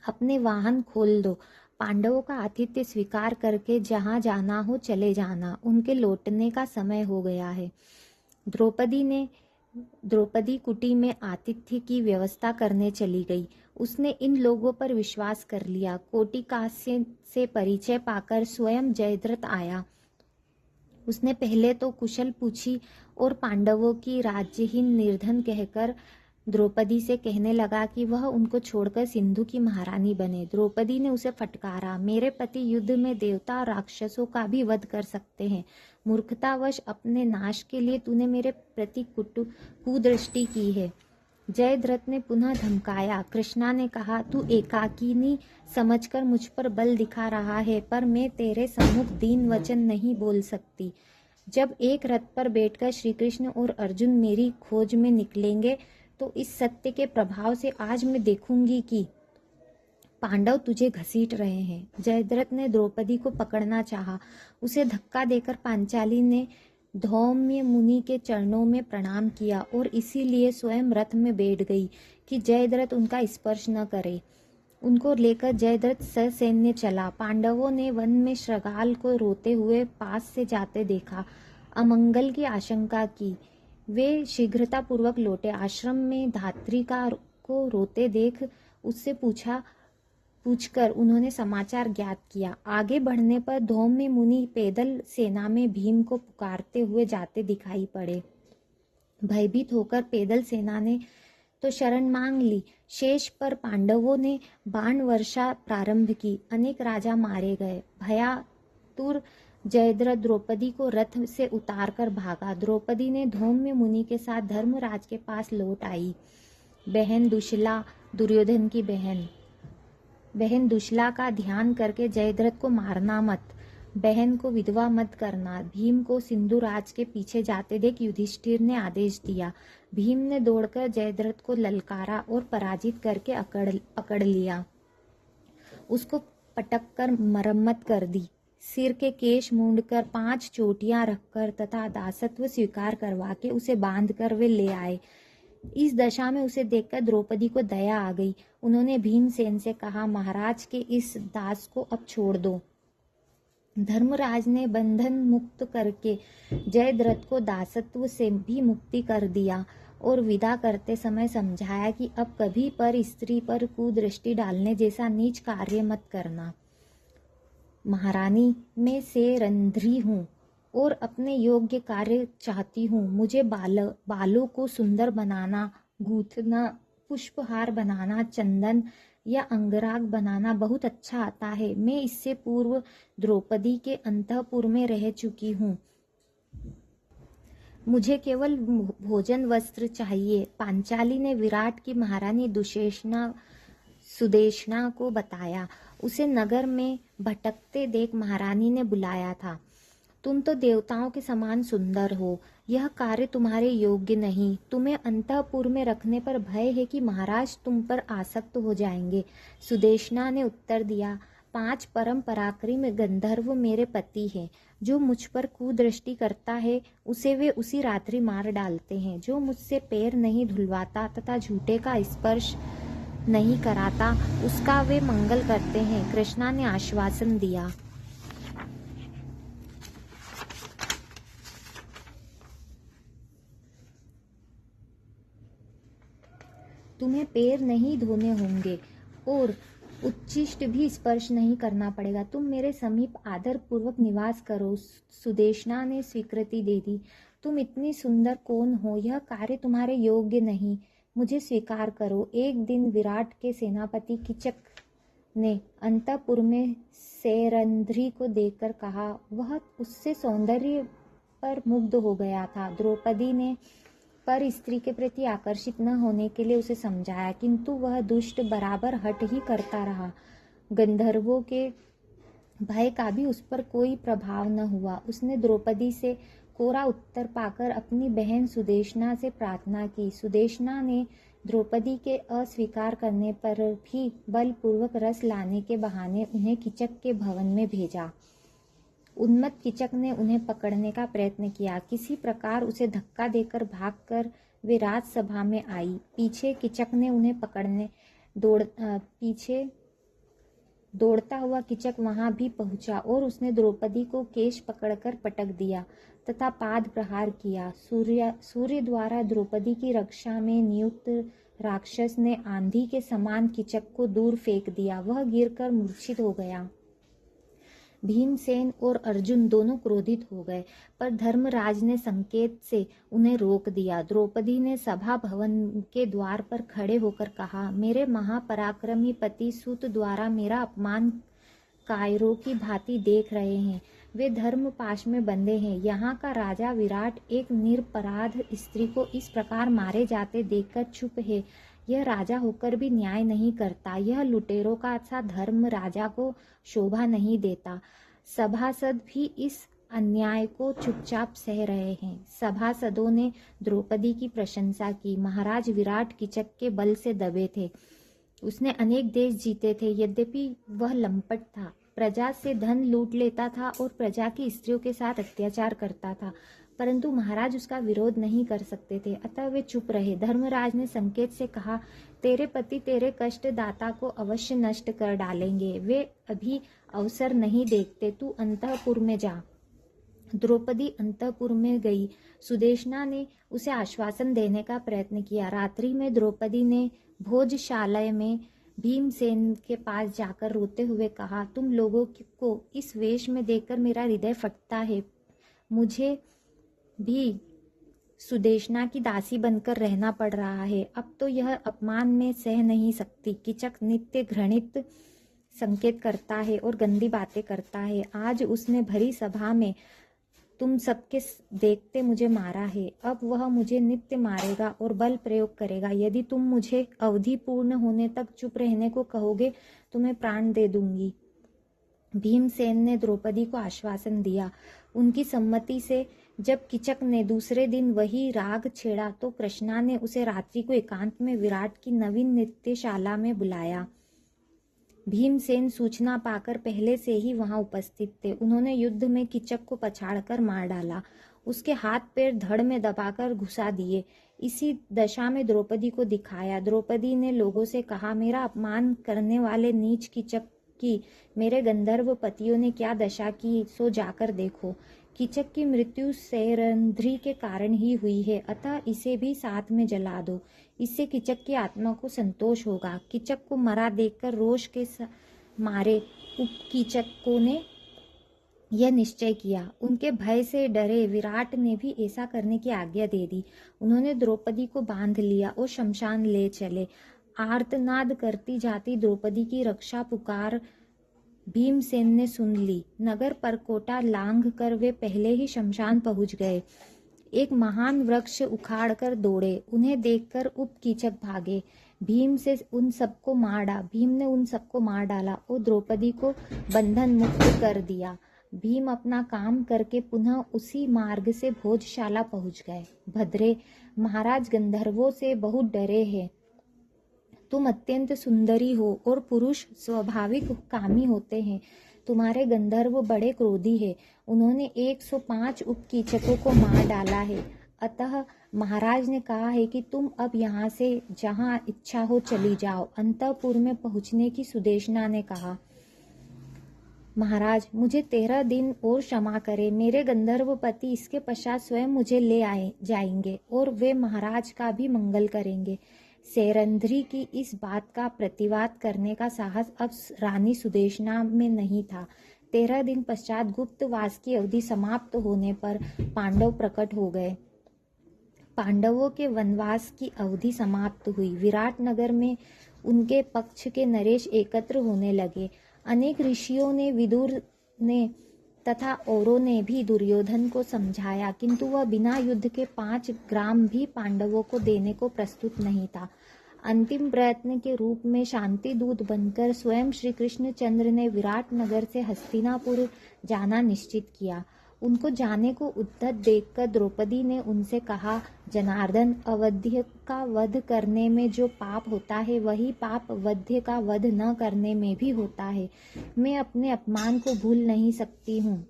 अपने वाहन खोल दो। पांडवों का आतिथ्य स्वीकार करके जहाँ जाना हो चले जाना। उनके लौटने का समय हो गया है। द्रौपदी कुटी में आतिथ्य की व्यवस्था करने चली गई। उसने इन लोगों पर विश्वास कर लिया। कोटिकास्य से परिचय पाकर स्वयं जयद्रथ आया। उसने पहले तो कुशल पूछी और पांडवों की राज्यहीन निर्धन कहकर द्रौपदी से कहने लगा कि वह उनको छोड़कर सिंधु की महारानी बने। द्रौपदी ने उसे फटकारा, मेरे पति युद्ध में देवता और राक्षसों का भी वध कर सकते हैं। मूर्खतावश अपने नाश के लिए तूने मेरे प्रति कुदृष्टि की है। जयद्रथ ने पुनः धमकाया। कृष्णा ने कहा, तू एकाकिनी समझकर मुझ पर बल दिखा रहा है, पर मैं तेरे सम्मुख दीन वचन नहीं बोल सकती। जब एक रथ पर बैठकर श्री कृष्ण और अर्जुन मेरी खोज में निकलेंगे तो इस सत्य के प्रभाव से आज मैं देखूंगी कि पांडव तुझे घसीट रहे हैं। जयद्रथ ने द्रौपदी को पकड़ना चाहा। उसे धक्का देकर पांचाली ने धौम्य मुनि के चरणों में प्रणाम किया और इसीलिए स्वयं रथ में बैठ गई कि जयद्रथ उनका स्पर्श न करे। उनको लेकर जयद्रथ ससैन्य चला। पांडवों ने वन में श्रगाल को रोते हुए पास से जाते देखा। अमंगल की आशंका की। वे शीघ्रतापूर्वक लौटे। आश्रम में धात्री को रोते देख उससे पूछकर उन्होंने समाचार ज्ञात किया। आगे बढ़ने पर धौम्य मुनि पैदल सेना में भीम को पुकारते हुए जाते दिखाई पड़े। भयभीत होकर पैदल सेना ने तो शरण मांग ली। शेष पर पांडवों ने बाण वर्षा प्रारंभ की। अनेक राजा मारे गए। भयातुर जयद्रथ द्रौपदी को रथ से उतारकर भागा। द्रौपदी ने धौम्य मुनि के साथ धर्मराज के पास लौट आई। बहन दुशला, दुर्योधन की बहन दुशला का ध्यान करके जयद्रथ को मारना मत, बहन को विधवा मत करना। भीम को सिंधुराज के पीछे जाते देख युधिष्ठिर ने आदेश दिया। भीम ने दौड़कर जयद्रथ को ललकारा और पराजित करके पकड़ लिया। उसको पटक कर मरम्मत कर दी। सिर के केश मूंडकर 5 चोटियां रखकर तथा दासत्व स्वीकार करवा के उसे बांध कर वे ले आए। इस दशा में उसे देखकर द्रौपदी को दया आ गई। उन्होंने भीमसेन से कहा, महाराज के इस दास को अब छोड़ दो। धर्मराज ने बंधन मुक्त करके जयद्रथ को दासत्व से भी मुक्ति कर दिया और विदा करते समय समझाया कि अब कभी पर स्त्री पर कुदृष्टि डालने जैसा नीच कार्य मत करना। महारानी मैं से रंध्री हूँ और अपने योग्य कार्य चाहती हूँ। मुझे बालों को सुंदर बनाना, गूंथना, पुष्पहार बनाना, चंदन या अंगराग बनाना बहुत अच्छा आता है। मैं इससे पूर्व द्रौपदी के अंतःपुर में रह चुकी हूँ। मुझे केवल भोजन वस्त्र चाहिए। पांचाली ने विराट की महारानी सुदेशना को बताया। उसे नगर में भटकते देख महारानी ने बुलाया था। तुम तो देवताओं के समान सुंदर हो। यह कार्य तुम्हारे योग्य नहीं। तुम्हें अंतःपुर में रखने पर भय है कि महाराज तुम पर आसक्त हो जाएंगे। सुदेशना ने उत्तर दिया, 5 परम पराक्रमी गंधर्व मेरे पति हैं। जो मुझ पर कुदृष्टि करता है उसे वे उसी रात्रि मार डालते हैं। जो मुझसे पैर नहीं धुलवाता तथा झूठे का स्पर्श नहीं कराता उसका वे मंगल करते हैं। कृष्णा ने आश्वासन दिया। तुम्हें पैर नहीं धोने होंगे और उच्छिष्ट भी स्पर्श नहीं करना पड़ेगा। तुम मेरे समीप आदर पूर्वक निवास करो। सुदेशना ने स्वीकृति दे दी। तुम इतनी सुंदर कौन हो? यह कार्य तुम्हारे योग्य नहीं, मुझे स्वीकार करो। एक दिन विराट के सेनापति कीचक ने अंतःपुर में सैरंध्री को देखकर कहा, वह उससे सौंदर्य पर मुग्ध हो गया था। द्रौपदी ने पर स्त्री के प्रति आकर्षित न होने के लिए उसे समझाया, किंतु वह दुष्ट बराबर हट ही करता रहा। गंधर्वों के भय का भी उस पर कोई प्रभाव न हुआ। उसने द्रौपदी से कोरा उत्तर पाकर अपनी बहन सुदेशना से प्रार्थना की। सुदेशना ने द्रौपदी के अस्वीकार करने पर भी बलपूर्वक रस लाने के बहाने उन्हें कीचक के भवन में भेजा। उन्मत्त कीचक ने उन्हें पकड़ने का प्रयत्न किया। किसी प्रकार उसे धक्का देकर भागकर वे राजसभा में आई। पीछे कीचक ने उन्हें पकड़ने पीछे दौड़ता हुआ कीचक वहां भी पहुंचा और उसने द्रौपदी को केश पकड़कर पटक दिया तथा पाद प्रहार किया। सूर्य द्वारा द्रौपदी की रक्षा में नियुक्त राक्षस ने आंधी के समान कीचक को दूर फेंक दिया। वह गिरकर मूर्छित हो गया। भीमसेन और अर्जुन दोनों क्रोधित हो गए, पर धर्मराज ने संकेत से उन्हें रोक दिया। द्रौपदी ने सभा भवन के द्वार पर खड़े होकर कहा, मेरे महापराक्रमी पति सूत द्वारा मेरा अपमान कायरों की भांति देख रहे हैं। वे धर्म पाश में बंधे हैं। यहाँ का राजा विराट एक निरपराध स्त्री को इस प्रकार मारे जाते देखकर चुप है। यह राजा होकर भी न्याय नहीं करता। यह लुटेरों का सा धर्म राजा को शोभा नहीं देता। सभासद भी इस अन्याय को चुपचाप सह रहे हैं। सभासदों ने द्रौपदी की प्रशंसा की। महाराज विराट कीचक के बल से दबे थे। उसने अनेक देश जीते थे, यद्यपि वह लंपट था। प्रजा से धन लूट लेता था और प्रजा की स्त्रियों के साथ अत्याचार करता था, परंतु महाराज उसका विरोध नहीं कर सकते थे, अतः वे चुप रहे। धर्मराज ने संकेत से कहा, तेरे पति तेरे कष्ट दाता को अवश्य नष्ट कर डालेंगे। वे अभी अवसर नहीं देखते, तू अंतःपुर में जा। द्रौपदी अंतःपुर में गई। सुदेशना ने उसे आश्वासन देने का प्रयत्न किया। रात्रि में द्रौपदी ने भोजशाला में भीमसेन के पास जाकर रोते हुए कहा, तुम लोगों को इस वेश में देखकर मेरा हृदय फटता है। मुझे भी सुदेशना की दासी बनकर रहना पड़ रहा है। अब तो यह अपमान में सह नहीं सकती। कीचक नित्य घृणित संकेत करता है और गंदी बातें करता है। आज उसने भरी सभा में तुम सबके देखते मुझे मारा है। अब वह मुझे नित्य मारेगा और बल प्रयोग करेगा। यदि तुम मुझे अवधि पूर्ण होने तक चुप रहने को कहोगे तो मैं प्राण दे दूंगी। भीमसेन ने द्रौपदी को आश्वासन दिया। उनकी सम्मति से जब कीचक ने दूसरे दिन वही राग छेड़ा तो कृष्णा ने उसे रात्रि को एकांत में विराट की नवीन नृत्यशाला में बुलाया। भीमसेन सूचना पाकर पहले से ही वहां उपस्थित थे। उन्होंने युद्ध में कीचक को पछाड़कर मार डाला, उसके हाथ पैर धड़ में दबाकर घुसा दिए। इसी दशा में द्रौपदी को दिखाया। द्रौपदी ने लोगों से कहा, मेरा अपमान करने वाले नीच कीचक की मेरे गंधर्व पतियों ने क्या दशा की, सो जाकर देखो। कीचक की मृत्यु सैरंध्री के कारण ही हुई है, अतः इसे भी साथ में जला दो। इससे कीचक की आत्मा को संतोष होगा। कीचक को मरा देखकर रोष के मारे उपकीचकों ने यह निश्चय किया। उनके भय से डरे विराट ने भी ऐसा करने की आज्ञा दे दी। उन्होंने द्रौपदी को बांध लिया और शमशान ले चले। आर्तनाद करती जाती द्रौपदी की रक्षा पुकार भीमसेन ने सुन ली। नगर परकोटा लांघ कर वे पहले ही शमशान पहुंच गए। एक महान वृक्ष उखाड़ कर दौड़े। उन्हें देखकर उपकीचक भागे। भीम ने उन सबको मार डाला और द्रौपदी को बंधन मुक्त कर दिया। भीम अपना काम करके पुनः उसी मार्ग से भोजशाला पहुंच गए। भद्रे, महाराज गंधर्वों से बहुत डरे हैं। तुम अत्यंत सुंदरी हो और पुरुष स्वाभाविक कामी होते हैं। तुम्हारे गंधर्व बड़े क्रोधी है। उन्होंने 105 उपकीचकों को मार डाला है। अतः महाराज ने कहा है कि तुम अब यहाँ से जहाँ इच्छा हो चली जाओ। अंतःपुर में पहुँचने की सुदेशना ने कहा, महाराज मुझे 13 दिन और क्षमा करें। मेरे गंधर्व पति इसके पश्चात स्वयं मुझे ले जाएंगे और वे महाराज का भी मंगल करेंगे। सैरंध्री की इस बात का प्रतिवाद करने का साहस अब रानी सुदेशना में नहीं था। 13 दिन पश्चात गुप्तवास की अवधि समाप्त होने पर पांडव प्रकट हो गए। पांडवों के वनवास की अवधि समाप्त हुई। विराट नगर में उनके पक्ष के नरेश एकत्र होने लगे। अनेक ऋषियों ने, विदुर ने तथा औरों ने भी दुर्योधन को समझाया, किंतु वह बिना युद्ध के 5 ग्राम भी पांडवों को देने को प्रस्तुत नहीं था। अंतिम प्रयत्न के रूप में शांति दूत बनकर स्वयं श्री कृष्णचंद्र ने विराट नगर से हस्तिनापुर जाना निश्चित किया। उनको जाने को उद्यत देखकर द्रौपदी ने उनसे कहा, जनार्दन, अवध्य का वध करने में जो पाप होता है वही पाप वध्य का वध न करने में भी होता है। मैं अपने अपमान को भूल नहीं सकती हूँ।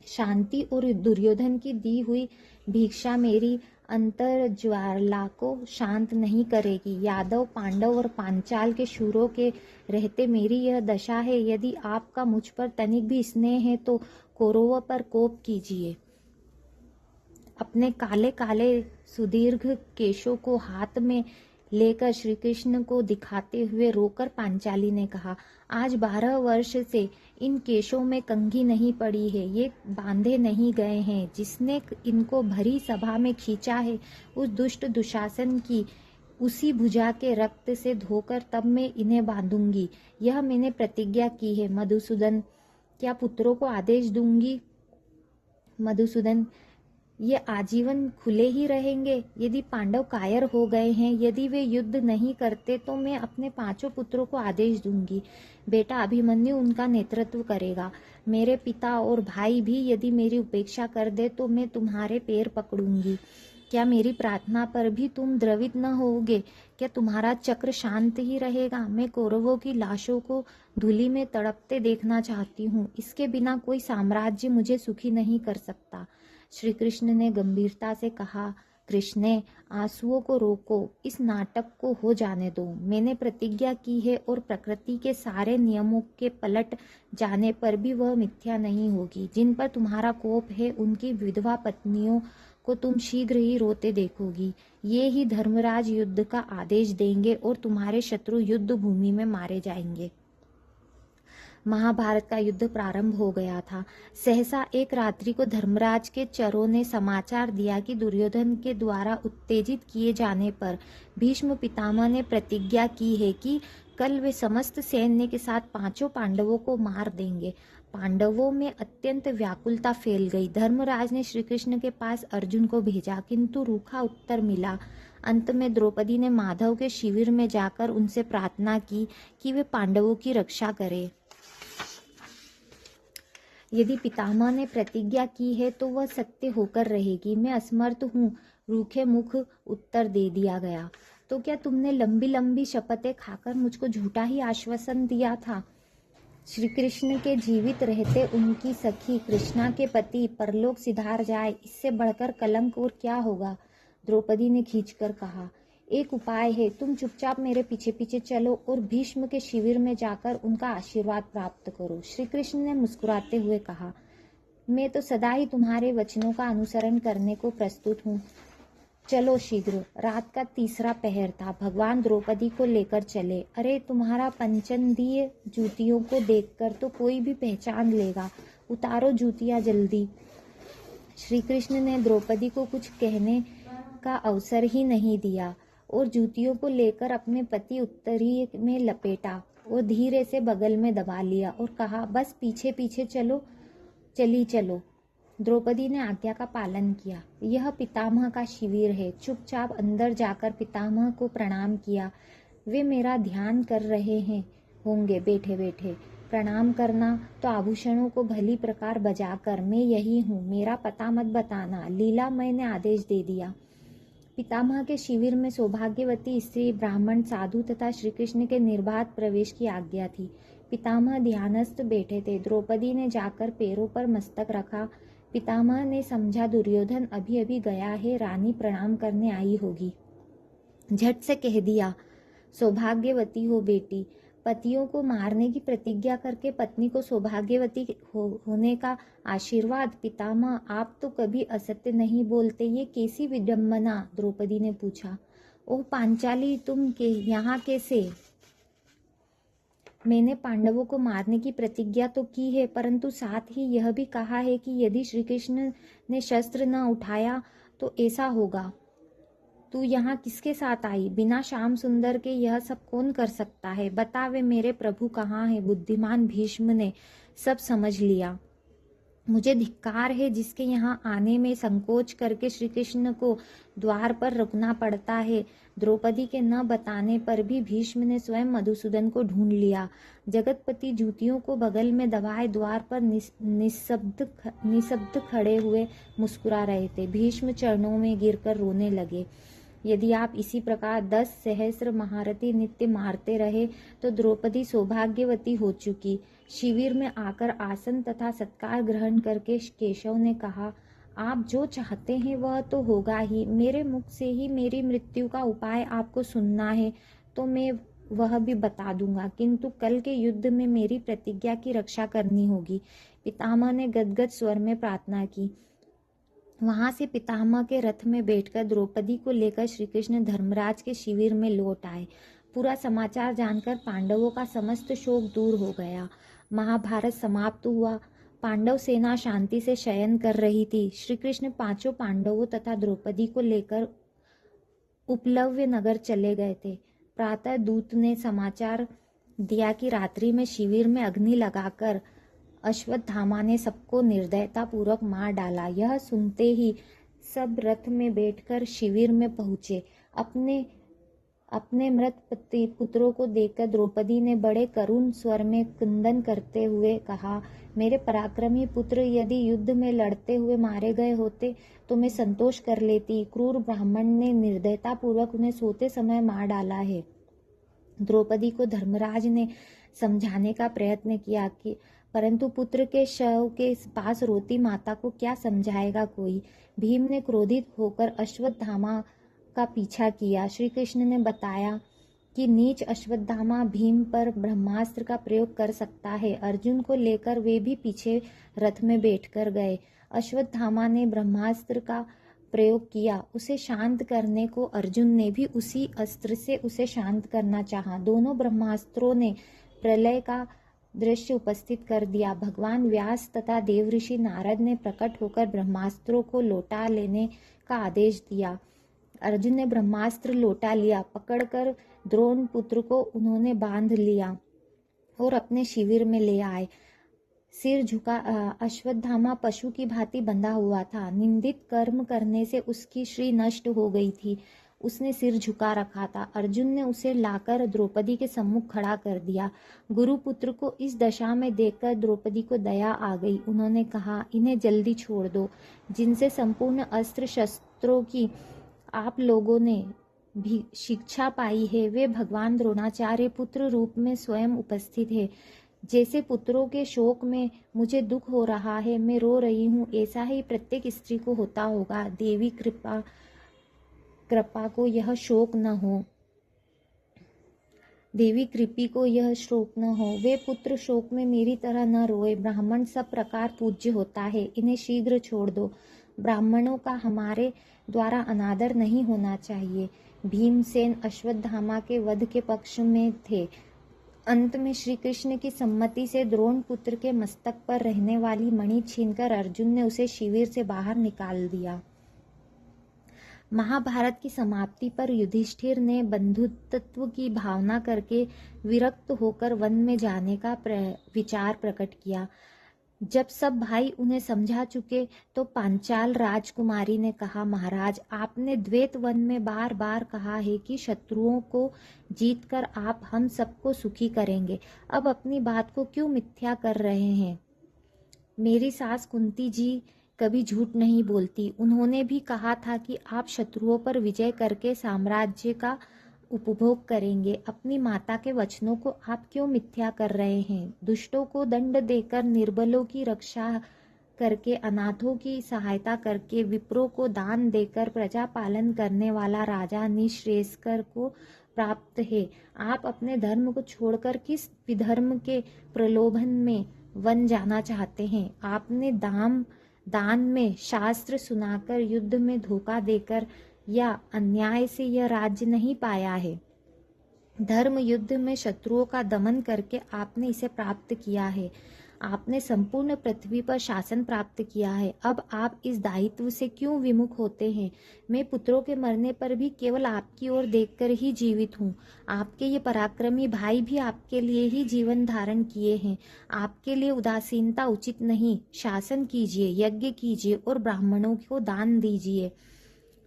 शांति और दुर्योधन की दी हुई भिक्षा मेरी अंतर ज्वाला को शांत नहीं करेगी। यादव, पांडव और पांचाल के शूरों के रहते मेरी यह दशा है। यदि आपका मुझ पर तनिक भी स्नेह है तो कौरवों पर कोप कीजिए। अपने काले काले सुदीर्घ केशों को हाथ में लेकर श्री कृष्ण को दिखाते हुए रोकर पांचाली ने कहा, आज 12 वर्ष से इन केशों में कंघी नहीं पड़ी है, ये बांधे नहीं गए हैं। जिसने इनको भरी सभा में खींचा है उस दुष्ट दुशासन की उसी भुजा के रक्त से धोकर तब मैं इन्हें बांधूंगी। यह मैंने प्रतिज्ञा की है। मधुसूदन, क्या पुत्रों को आदेश दूंगी? मधुसूदन, ये आजीवन खुले ही रहेंगे। यदि पांडव कायर हो गए हैं, यदि वे युद्ध नहीं करते तो मैं अपने 5 पुत्रों को आदेश दूंगी। बेटा अभिमन्यु उनका नेतृत्व करेगा। मेरे पिता और भाई भी यदि मेरी उपेक्षा कर दे तो मैं तुम्हारे पैर पकड़ूंगी। क्या मेरी प्रार्थना पर भी तुम द्रवित न होगे? क्या तुम्हारा चक्र शांत ही रहेगा? मैं कौरवों की लाशों को धूलि में तड़पते देखना चाहती हूँ। इसके बिना कोई साम्राज्य मुझे सुखी नहीं कर सकता। श्री कृष्ण ने गंभीरता से कहा, कृष्णे, आंसुओं को रोको, इस नाटक को हो जाने दो। मैंने प्रतिज्ञा की है और प्रकृति के सारे नियमों के पलट जाने पर भी वह मिथ्या नहीं होगी। जिन पर तुम्हारा कोप है उनकी विधवा पत्नियों को तुम शीघ्र ही रोते देखोगी। ये ही धर्मराज युद्ध का आदेश देंगे और तुम्हारे शत्रु युद्ध भूमि में मारे जाएंगे। महाभारत का युद्ध प्रारंभ हो गया था। सहसा एक रात्रि को धर्मराज के चरों ने समाचार दिया कि दुर्योधन के द्वारा उत्तेजित किए जाने पर भीष्म पितामह ने प्रतिज्ञा की है कि कल वे समस्त सैन्य के साथ 5 पांडवों को मार देंगे। पांडवों में अत्यंत व्याकुलता फैल गई। धर्मराज ने श्री कृष्ण के पास अर्जुन को भेजा, किंतु रूखा उत्तर मिला। अंत में द्रौपदी ने माधव के शिविर में जाकर उनसे प्रार्थना की कि वे पांडवों की रक्षा करें। यदि पितामह ने प्रतिज्ञा की है तो वह सत्य होकर रहेगी। मैं असमर्थ हूँ, रूखे मुख उत्तर दे दिया गया। तो क्या तुमने लंबी लंबी शपथें खाकर मुझको झूठा ही आश्वासन दिया था? श्री कृष्ण के जीवित रहते उनकी सखी कृष्णा के पति परलोक सिधार जाए, इससे बढ़कर कलंक और क्या होगा? द्रौपदी ने खींचकर कहा, एक उपाय है, तुम चुपचाप मेरे पीछे पीछे चलो और भीष्म के शिविर में जाकर उनका आशीर्वाद प्राप्त करो। श्री कृष्ण ने मुस्कुराते हुए कहा, मैं तो सदा ही तुम्हारे वचनों का अनुसरण करने को प्रस्तुत हूँ। चलो शीघ्र। रात का 3रा पहर था। भगवान द्रौपदी को लेकर चले। अरे, तुम्हारा पंचंदीय जूतियों को देखकर तो कोई भी पहचान लेगा, उतारो जूतियां जल्दी। श्री कृष्ण ने द्रौपदी को कुछ कहने का अवसर ही नहीं दिया और जूतियों को लेकर अपने पति उत्तरीय में लपेटा और धीरे से बगल में दबा लिया और कहा, बस पीछे पीछे चलो। द्रौपदी ने आज्ञा का पालन किया। यह पितामह का शिविर है। चुपचाप अंदर जाकर पितामह को प्रणाम किया। वे मेरा ध्यान कर रहे होंगे बैठे बैठे। प्रणाम करना तो आभूषणों को भली प्रकार बजाकर, मैं यही हूँ, मेरा पता मत बताना, लीलामय ने आदेश दे दिया। पितामह के शिविर में सौभाग्यवती स्त्री, ब्राह्मण, साधु तथा श्री कृष्ण के निर्बाध प्रवेश की आज्ञा थी। पितामह ध्यानस्थ बैठे थे। द्रौपदी ने जाकर पैरों पर मस्तक रखा। पितामह ने समझा दुर्योधन अभी अभी गया है, रानी प्रणाम करने आई होगी। झट से कह दिया, सौभाग्यवती हो बेटी। पतियों को मारने की प्रतिज्ञा करके पत्नी को सौभाग्यवती होने का आशीर्वाद। पितामह, आप तो कभी असत्य नहीं बोलते, ये कैसी विडंबना? द्रौपदी ने पूछा। ओह पांचाली, तुम यहाँ कैसे? मैंने पांडवों को मारने की प्रतिज्ञा तो की है, परंतु साथ ही यह भी कहा है कि यदि श्री कृष्ण ने शस्त्र न उठाया तो ऐसा होगा। तू यहाँ किसके साथ आई? बिना श्याम सुंदर के यह सब कौन कर सकता है? बता, वे मेरे प्रभु कहाँ है? बुद्धिमान भीष्म ने सब समझ लिया। मुझे धिक्कार है जिसके यहाँ आने में संकोच करके श्री कृष्ण को द्वार पर रुकना पड़ता है। द्रौपदी के न बताने पर भी भीष्म ने स्वयं मधुसूदन को ढूंढ लिया। जगतपति जूतियों को बगल में दबाए द्वार पर निशब्द खड़े हुए मुस्कुरा रहे थे। भीष्म चरणों में गिरकर रोने लगे। यदि आप इसी प्रकार 10 सहस्र महारथी नित्य मारते रहे तो द्रौपदी सौभाग्यवती हो चुकी। शिविर में आकर आसन तथा सत्कार ग्रहण करके केशव ने कहा, आप जो चाहते हैं वह तो होगा ही। मेरे मुख से ही मेरी मृत्यु का उपाय आपको सुनना है तो मैं वह भी बता दूंगा, किंतु कल के युद्ध में मेरी प्रतिज्ञा की रक्षा करनी होगी। पितामह ने गदगद स्वर में प्रार्थना की। वहां से पितामह के रथ में बैठकर द्रौपदी को लेकर श्री कृष्ण धर्मराज के शिविर में लौट आए। पूरा समाचार जानकर पांडवों का समस्त शोक दूर हो गया। महाभारत समाप्त हुआ। पांडव सेना शांति से शयन कर रही थी। श्री कृष्ण 5 पांडवों तथा द्रौपदी को लेकर उपलव्य नगर चले गए थे। प्रातः दूत ने समाचार दिया कि रात्रि में शिविर में अग्नि लगाकर अश्वत्थामा ने सबको निर्दयता पूर्वक मार डाला। यह सुनते ही सब रथ में बैठकर शिविर में पहुंचे। अपने मृत पुत्रों को देखकर द्रौपदी ने बड़े करुण स्वर में क्रंदन करते हुए कहा, मेरे पराक्रमी पुत्र यदि युद्ध में लड़ते हुए मारे गए होते तो मैं संतोष कर लेती। क्रूर ब्राह्मण ने निर्दयता पूर्वक उन्हें सोते समय मार डाला है। द्रौपदी को धर्मराज ने समझाने का प्रयत्न किया कि परंतु पुत्र के शव के पास रोती माता को क्या समझाएगा कोई। भीम ने क्रोधित होकर अश्वत्थामा का पीछा किया। श्री कृष्ण ने बताया कि नीच अश्वत्थामा भीम पर ब्रह्मास्त्र का प्रयोग कर सकता है। अर्जुन को लेकर वे भी पीछे रथ में बैठकर गए। अश्वत्थामा ने ब्रह्मास्त्र का प्रयोग किया। उसे शांत करने को अर्जुन ने भी उसी अस्त्र से उसे शांत करना चाहा। दोनों ब्रह्मास्त्रों ने प्रलय का दृश्य उपस्थित कर दिया। भगवान व्यास तथा देवऋषि नारद ने प्रकट होकर ब्रह्मास्त्रों को लौटा लेने का आदेश दिया। अर्जुन ने ब्रह्मास्त्र लौटा लिया। पकड़कर द्रोण पुत्र को उन्होंने बांध लिया और अपने शिविर में ले आए। सिर झुका अश्वत्थामा पशु की भांति बंधा हुआ था। निंदित कर्म करने से उसकी श्री नष्ट हो गई थी। उसने सिर झुका रखा था। अर्जुन ने उसे लाकर द्रौपदी के सम्मुख खड़ा कर दिया। गुरुपुत्र को इस दशा में देखकर द्रौपदी को दया आ गई। उन्होंने कहा, इन्हें जल्दी छोड़ दो। जिनसे संपूर्ण अस्त्र शस्त्रों की आप लोगों ने भी शिक्षा पाई है वे भगवान द्रोणाचार्य पुत्र रूप में स्वयं उपस्थित है। जैसे पुत्रों के शोक में मुझे दुख हो रहा है, मैं रो रही हूँ, ऐसा ही प्रत्येक स्त्री को होता होगा। देवी कृपा को यह शोक न हो। देवी कृपी को यह शोक न हो। वे पुत्र शोक में मेरी तरह न रोए। ब्राह्मण सब प्रकार पूज्य होता है, इन्हें शीघ्र छोड़ दो। ब्राह्मणों का हमारे द्वारा अनादर नहीं होना चाहिए। भीमसेन अश्वत्थामा के वध के पक्ष में थे। अंत में श्री कृष्ण की सम्मति से द्रोण पुत्र के मस्तक पर रहने वाली मणि छीनकर अर्जुन ने उसे शिविर से बाहर निकाल दिया। महाभारत की समाप्ति पर युधिष्ठिर ने बंधुत्व की भावना करके विरक्त होकर वन में जाने का विचार प्रकट किया। जब सब भाई उन्हें समझा चुके तो पांचाल राजकुमारी ने कहा, महाराज, आपने द्वैत वन में बार बार कहा है कि शत्रुओं को जीतकर आप हम सबको सुखी करेंगे। अब अपनी बात को क्यों मिथ्या कर रहे हैं? मेरी सास कुंती जी कभी झूठ नहीं बोलती। उन्होंने भी कहा था कि आप शत्रुओं पर विजय करके साम्राज्य का उपभोग करेंगे। अपनी माता के वचनों को आप क्यों मिथ्या कर रहे हैं? दुष्टों को दंड देकर, निर्बलों की रक्षा करके, अनाथों की सहायता करके, विप्रों को दान देकर प्रजा पालन करने वाला राजा निःश्रेयस्कर को प्राप्त है। आप अपने धर्म को छोड़कर किस विधर्म के प्रलोभन में वन जाना चाहते हैं? आपने दान में शास्त्र सुनाकर, युद्ध में धोखा देकर या अन्याय से यह राज्य नहीं पाया है। धर्म युद्ध में शत्रुओं का दमन करके आपने इसे प्राप्त किया है। आपने संपूर्ण पृथ्वी पर शासन प्राप्त किया है। अब आप इस दायित्व से क्यों विमुख होते हैं? मैं पुत्रों के मरने पर भी केवल आपकी ओर देखकर ही जीवित हूँ। आपके ये पराक्रमी भाई भी आपके लिए ही जीवन धारण किए हैं। आपके लिए उदासीनता उचित नहीं। शासन कीजिए, यज्ञ कीजिए और ब्राह्मणों को दान दीजिए।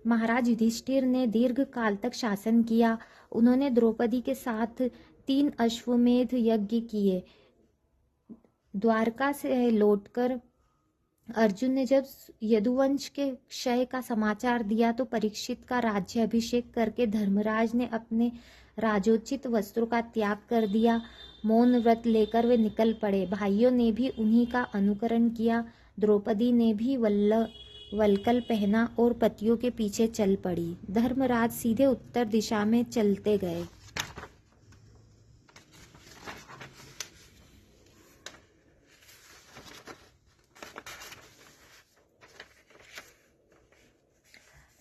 महाराज युधिष्ठिर ने दीर्घ काल तक शासन किया। उन्होंने द्रौपदी के साथ 3 अश्वमेध यज्ञ किए। द्वारका से लौटकर अर्जुन ने जब यदुवंश के क्षय का समाचार दिया तो परीक्षित का राज्याभिषेक करके धर्मराज ने अपने राजोचित वस्त्रों का त्याग कर दिया। मौन व्रत लेकर वे निकल पड़े। भाइयों ने भी उन्हीं का अनुकरण किया। द्रौपदी ने भी वल्कल पहना और पतियों के पीछे चल पड़ी। धर्मराज सीधे उत्तर दिशा में चलते गए।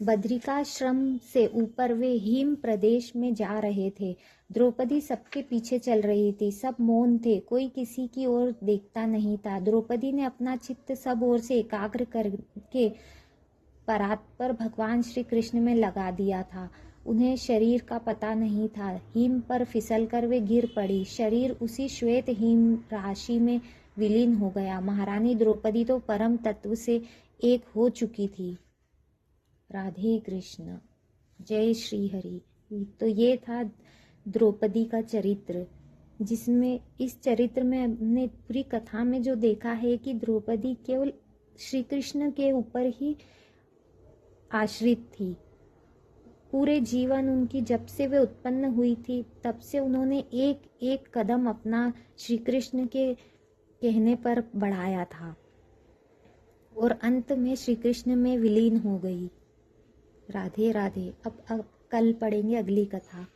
बद्रिकाश्रम से ऊपर वे हिम प्रदेश में जा रहे थे। द्रौपदी सबके पीछे चल रही थी। सब मौन थे, कोई किसी की ओर देखता नहीं था। द्रौपदी ने अपना चित्त सब ओर से एकाग्र करके परात्पर भगवान श्री कृष्ण में लगा दिया था। उन्हें शरीर का पता नहीं था। हिम पर फिसलकर वे गिर पड़ी। शरीर उसी श्वेत हिम राशि में विलीन हो गया। महारानी द्रौपदी तो परम तत्व से एक हो चुकी थी। राधे कृष्ण, जय श्री हरि। तो ये था द्रौपदी का चरित्र, जिसमें इस चरित्र में हमने पूरी कथा में जो देखा है कि द्रौपदी केवल श्री कृष्ण के ऊपर ही आश्रित थी। पूरे जीवन उनकी, जब से वे उत्पन्न हुई थी तब से उन्होंने एक एक कदम अपना श्री कृष्ण के कहने पर बढ़ाया था और अंत में श्री कृष्ण में विलीन हो गई। राधे राधे। अब कल पढ़ेंगे अगली कथा।